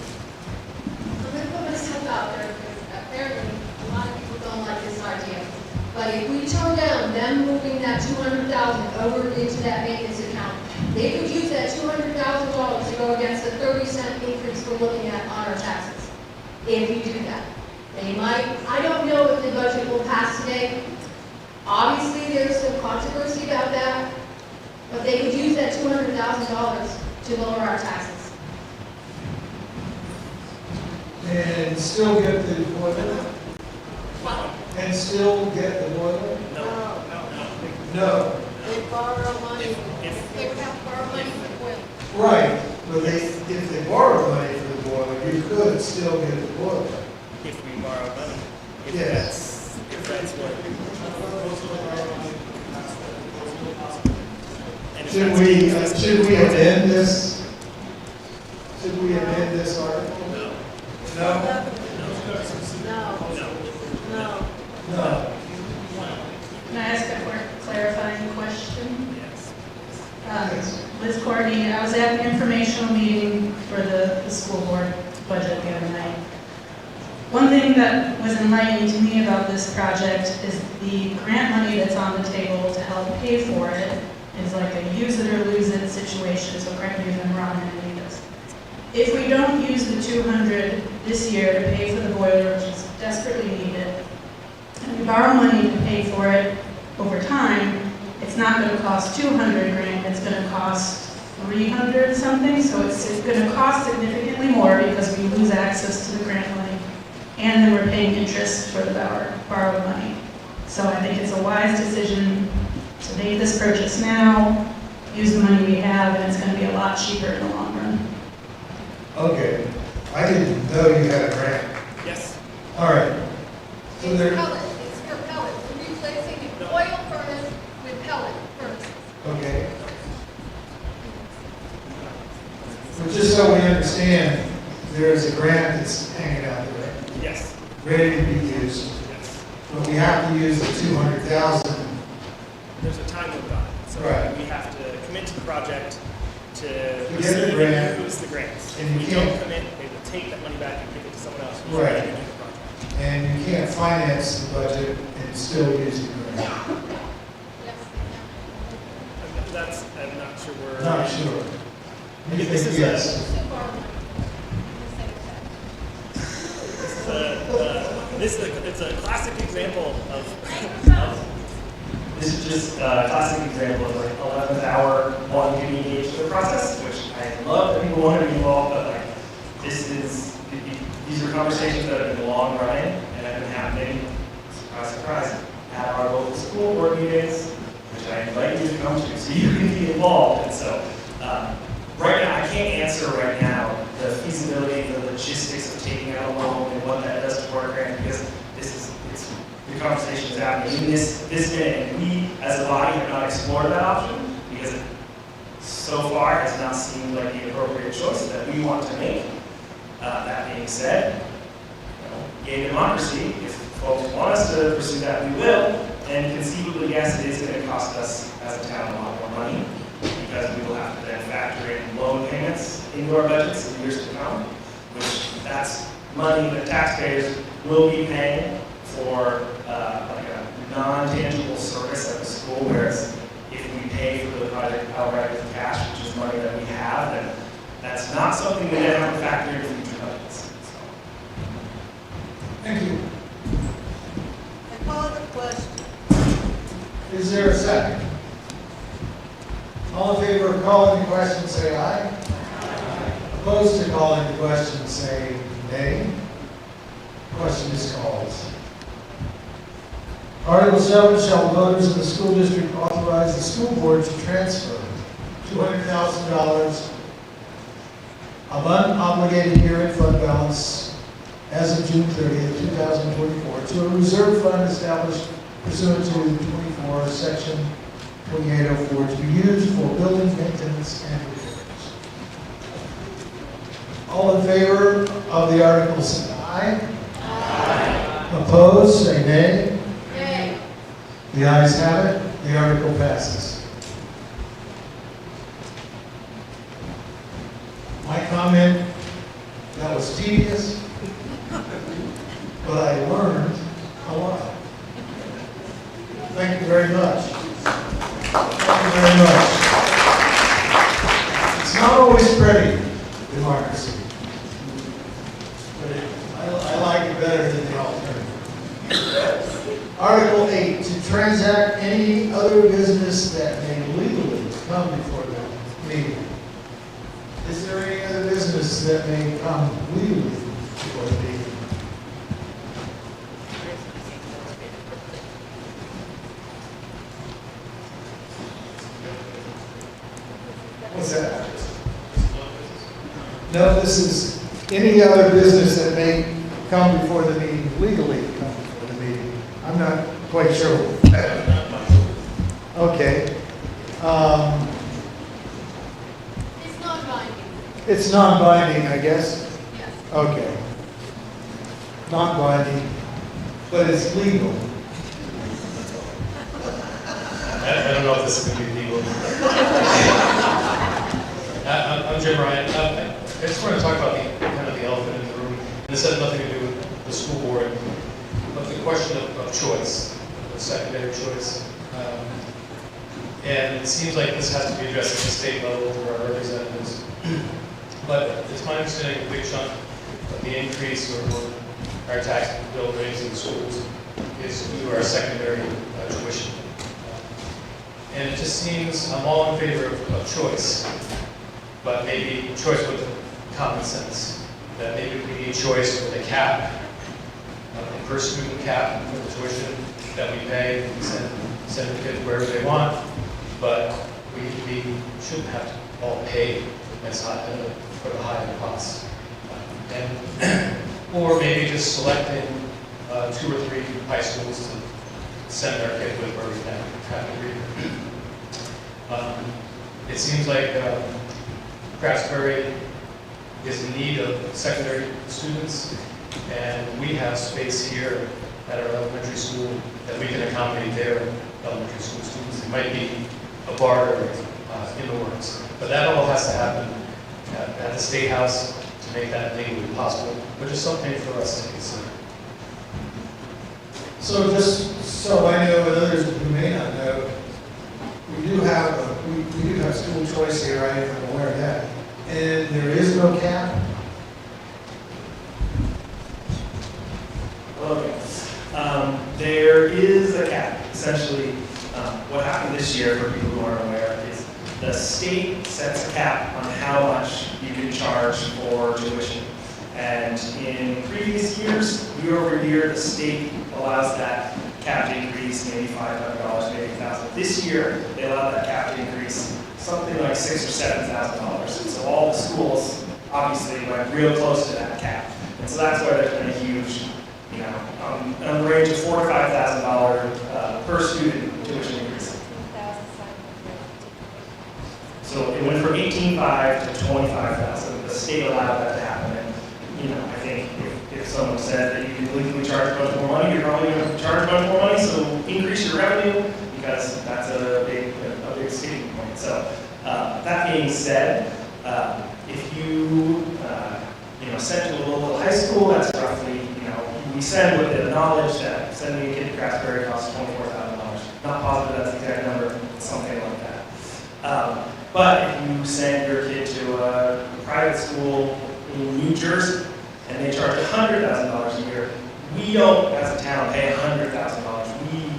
I'm going to put myself out there because apparently a lot of people don't like this idea. But if we turn down them moving that $200,000 over into that maintenance account, they could use that $200,000 to go against the 30-cent increase we're looking at on our taxes. If we do that, they might. I don't know if the budget will pass today. Obviously, there's some controversy about that, but they could use that $200,000 to lower our taxes. And still get the boiler? And still get the boiler? No. They borrow money. They would have to borrow money for the boiler. Right, but if they borrow money for the boiler, you could still get the boiler. if we borrow money. Yes. If that's what. And if Should we amend this? Should we amend this article? No. No? No. No. Can I ask a clarifying question? Yes. Liz Courtney, I was at the informational meeting for the school board budget the other night. One thing that was enlightening to me about this project is the grant money that's on the table to help pay for it is like a use it or lose it situation, so correct me if I'm wrong in any of this. If we don't use the 200 this year to pay for the boiler, which is desperately needed, and we borrow money to pay for it over time, it's not going to cost 200 grand, it's going to cost 300 something, so it's going to cost significantly more because we lose access to the grant money, and then we're paying interest for the borrowed money. So I think it's a wise decision to make this purchase now, use the money we have, and it's going to be a lot cheaper in the long run. Okay. I didn't know you had a grant. Yes. All right. So It's there, pellet, it's for pellet. We're replacing the oil furnace with pellet furnaces. okay. But just so we understand, there is a grant that's hanging out there, Yes. ready to be used, Yes. but we have to use the 200,000. There's a time limit on it. So Right. we have to commit to the project to get the receive grant. and use the grants. And If you we don't can't- commit, they will take that money back and give it to someone else. who's Right. ready to do the project. And you can't finance the budget and still use the grant. That's, I'm not sure we're. Not sure. You This think is yes? It's a classic example of this is just a classic example of like 11th hour wanting to be engaged in the process, which I love that people want to be involved, but like these are conversations that have been long running and have been happening, surprise, at our local school board meetings, which I invite you to come to so you can be involved. And so right now, I can't answer right now the feasibility, the logistics of taking out a loan and what that does to our grant, because the conversation is happening in this minute, and we, as a body, have not explored that option, because it so far has not seemed like the appropriate choice that we want to make. That being said, gay democracy, if folks want us to pursue that, we will, and conceivably, yes, it is going to cost us as a town a lot more money, because we will have to then factor in loan payments into our budgets in years to come, which that's money that taxpayers will be paying for like a non-tangible service at the school, whereas if we pay for the project outright with cash, which is money that we have, then that's not something we then have to factor into future budgets. Thank you. I call the question. Is there a second? All in favor of calling the question, say aye. Opposed to calling the question, say nay. Question is called. Article 7, shall the voters of the school district authorize the school board to transfer $200,000 of unobligated year-end fund balance as of June 30th, 2024 to a reserve fund established pursuant to 24, section 2804, to be used for building maintenance and repairs. All in favor of the article, say aye. Aye. Opposed, say nay. Nay. The ayes have it. The article passes. My comment, that was tedious, but I learned a lot. Thank you very much. Thank you very much. It's not always pretty, democracy. But I like it better than the alternative. Article 8, to transact any other business that may legally come before the meeting. Is there any other business that may come legally before the meeting? What's that? No, this is any other business that may come before the meeting, legally come before the meeting. I'm not quite sure. Okay. It's non-binding. It's non-binding, I guess? Yes. Okay. Non-binding, but it's legal. I don't know if this is going to be legal. I'm Jim Ryan. I just want to talk about kind of the elephant in the room. And this has nothing to do with the school board, but the question of choice, of secondary choice. And it seems like this has to be addressed at the state level through our representatives. But it's my understanding a big chunk of the increase or our tax bill rates in the schools is due to our secondary tuition. And it just seems, I'm all in favor of choice, but maybe choice with common sense. That maybe we need choice with a cap, a per student cap for the tuition that we pay and send the kids wherever they want, but we shouldn't have to all pay as high for the higher costs. And or maybe just selecting 2 or 3 high schools to send our kids with where we have to read. It seems like Craftsbury is in need of secondary students, and we have space here at our elementary school that we can accommodate their elementary school students. It might be a barter in the works, but that all has to happen at the State House to make that legally possible, but just something for us to consider. So just so I know and others who may not know, we do have school choice here, I am aware of that. And there is no cap? Okay. There is a cap. Essentially, what happened this year, for people who aren't aware, is the state sets a cap on how much you can charge for tuition. And in previous years, year over year, the state allows that cap to increase maybe $500, maybe $1,000. This year, they allowed that cap to increase something like $6,000 or $7,000. So all the schools obviously went real close to that cap. And so that's why there's been a huge, on the range of $4,000 to $5,000 per student tuition increase. So it went from $18,500 to $25,000. The state allowed that to happen. And, I think if someone said that you can legally charge a bunch more money, you're probably going to charge a bunch more money, so increase your revenue, because that's a big sticking point. So that being said, if you send to a local high school, that's roughly, we send with the knowledge that sending a kid to Craftsbury costs $24,000. Not positive that's the exact number, something like that. But if you send your kid to a private school in New Jersey and they charge $100,000 a year, we don't, as a town, pay $100,000.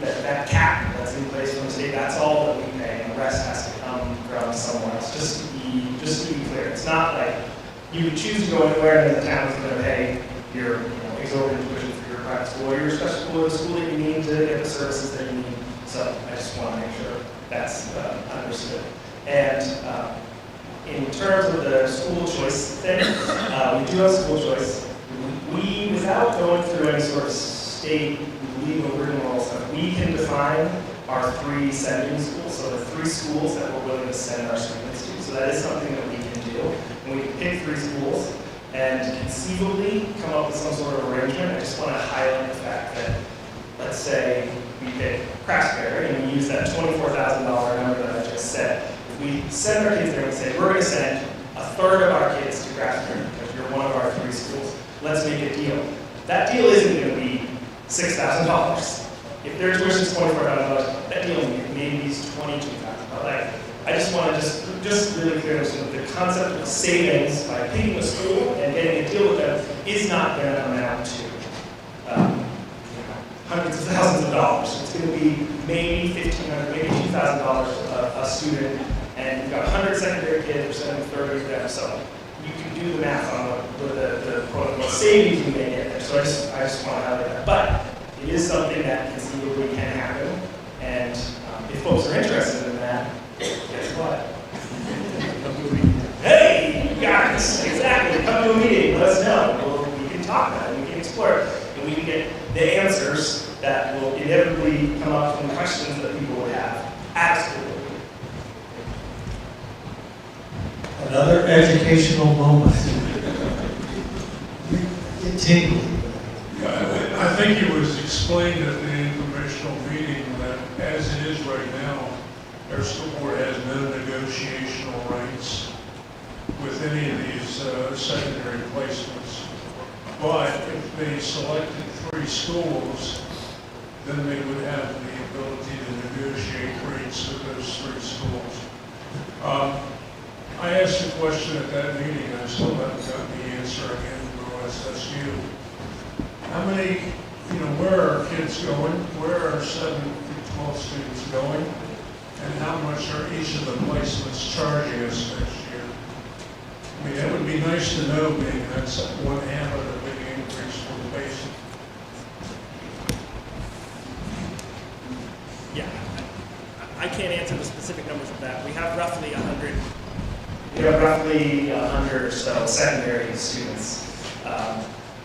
That cap that's in place from the state, that's all that we pay, and the rest has to come from somewhere else. Just to be clear, it's not like you would choose to go anywhere and the town is going to pay your exorbitant tuition for your private school or your special school or the school that you need to get the services that you need. So I just want to make sure that's understood. And in terms of the school choice thing, we do have school choice. We, without going through any sort of state legal rigmarole stuff, we can define our 3 sending schools, so the 3 schools that we're willing to send our students to. So that is something that we can do. And we can pick 3 schools, and conceivably come up with some sort of arrangement. I just want to highlight the fact that, let's say we pick Craftsberry and we use that $24,000 number that I just said. If we send our kids there and say, we're going to send a third of our kids to Craftsberry because you're one of our 3 schools, let's make a deal. That deal isn't going to be $6,000. If their tuition is $24,000, that deal maybe is $22,000. I just want to just really clear so that the concept of savings by picking a school and getting a deal with them is not going to amount to hundreds of thousands of dollars. It's going to be maybe $1,500, maybe $2,000 a student, and you've got 100 secondary kids, we're sending 30 of them, so you can do the math on what the quote-unquote savings you may get there. So I just want to highlight that. But it is something that conceivably can happen, and if folks are interested in that, guess what? Hey, you got this. Exactly. Come to a meeting. Let us know. We can talk about it. We can explore it. And we can get the answers that will inevitably come up from the questions that people would have at school. Another educational moment. It tingled. I think it was explained at the informational meeting that as it is right now, our school board has no negotiational rights with any of these secondary placements. But if they selected 3 schools, then they would have the ability to negotiate rates with those 3 schools. I asked a question at that meeting, I still haven't gotten the answer again from OSSU. How many, where are kids going? Where are 7 through 12 students going? And how much are each of the placements charging us next year? I mean, it would be nice to know, being that's 1/2 of the big increase for the basic. Yeah, I can't answer the specific numbers of that. We have roughly 100. We have roughly 100 or so secondary students.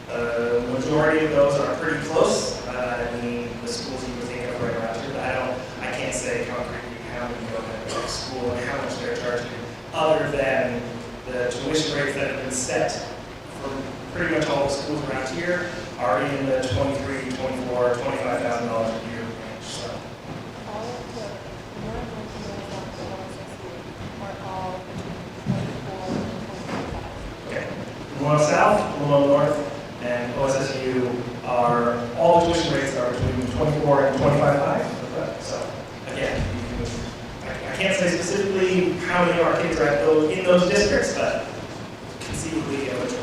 The majority of those are pretty close. I mean, the schools you would think of right around here, but I can't say concretely how many go to the school and how much they're charging, other than the tuition rates that have been set for pretty much all the schools around here are in the $23,000, $24,000, $25,000 a year range. So. All of the learners are all between 24 and 25. Okay. Lamoille South, Lamoille North, and OSSU are, all the tuition rates are between 24 and 25.5. So again, I can't say specifically how many of our kids are in those districts, but conceivably a majority.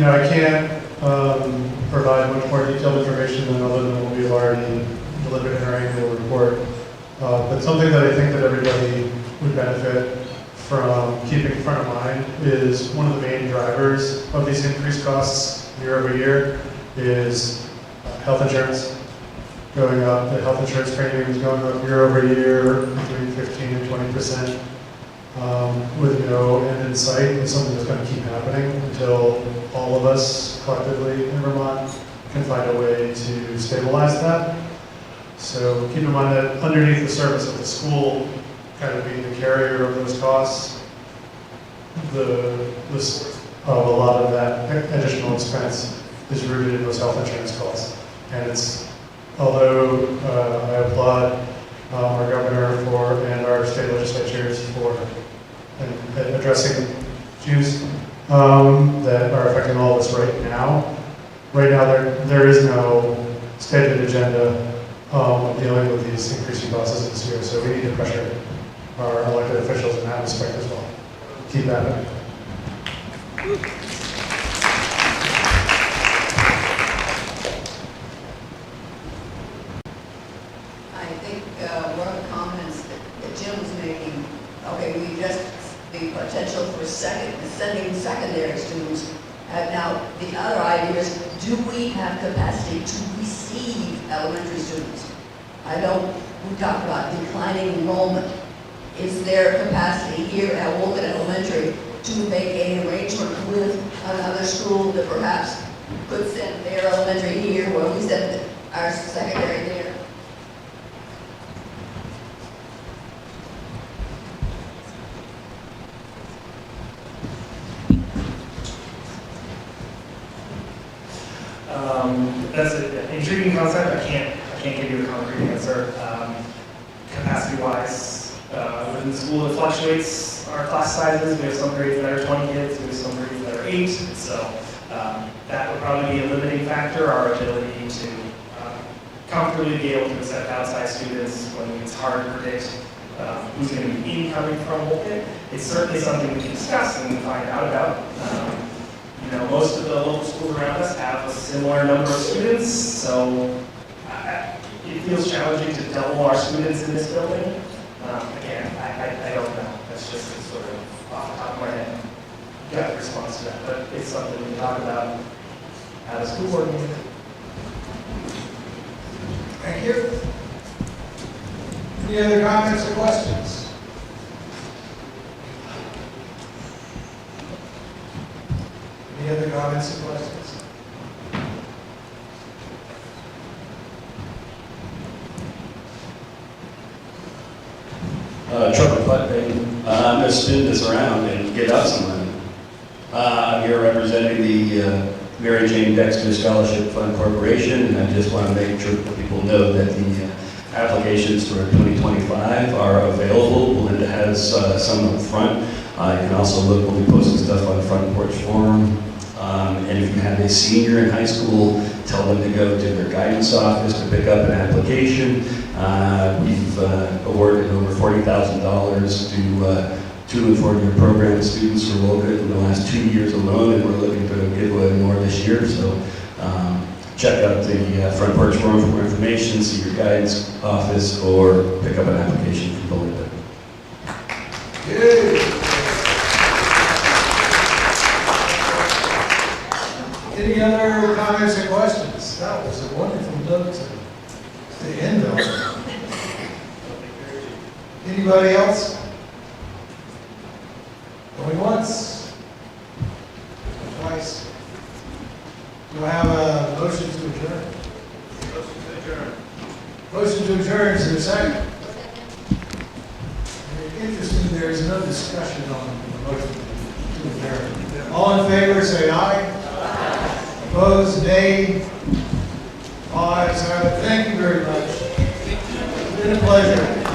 I can't provide much more detailed information than other than what we've already delivered in our annual report. But something that I think that everybody would benefit from keeping front of mind is one of the main drivers of these increased costs year over year is health insurance going up. The health insurance premium is going up year over year between 15 and 20%. With no end in sight. It's something that's going to keep happening until all of us collectively in Vermont can find a way to stabilize that. So keep in mind that underneath the surface of the school kind of being the carrier of those costs, a lot of that additional expense is rooted in those health insurance costs. And it's, although I applaud our governor and our state legislatures for addressing issues that are affecting all of us right now. Right now, there is no stated agenda of dealing with these increasing costs this year, so we need to pressure our elected officials in that respect as well. Keep that in mind. I think one of the comments that Jim was making, okay, we addressed the potential for sending secondary students. Now, the other idea is, do we have capacity to receive elementary students? We talked about declining enrollment. Is there capacity here at Wolcott Elementary to make an arrangement with another school that perhaps could send their elementary here, when we send our secondary there. That's an intriguing concept. I can't give you a concrete answer. Capacity-wise, within the school, it fluctuates our class sizes. We have some grades that are 20 kids, we have some grades that are 8. So that would probably be a limiting factor, our ability to comfortably be able to accept outside students when it's hard to predict who's going to be incoming from Wolcott. It's certainly something we can discuss and find out about. You know, most of the local schools around us have a similar number of students, so it feels challenging to double our students in this building. Again, I don't know. That's just a sort of off the top of my head gut response to that, but it's something we can talk about at a school board meeting. Thank you. Any other comments or questions? Any other comments or questions? Trevor Putnam. I'm going to spin this around and get out some money. I'm here representing the Mary Jane Dexter Scholarship Fund Corporation, and I just want to make sure that people know that the applications for 2025 are available. Belinda has some up front. You can also look, we'll be posting stuff on the Front Porch Forum. And if you have a senior in high school, tell them to go to their guidance office to pick up an application. We've awarded over $40,000 to 2- and 4-year program students for Wolcott in the last 2 years alone, and we're looking to give away more this year. So check out the Front Porch Forum for more information, see your guidance office, or pick up an application from Belinda. Good. Any other comments or questions? That was a wonderful note to end on. Anybody else? Going once? Twice? Do I have a motion to adjourn? Motion to adjourn. Motion to adjourn, is there a second? Interesting, there is no discussion on the motion to adjourn. All in favor, say aye. Opposed, nay. All ayes have it. Thank you very much. It's been a pleasure.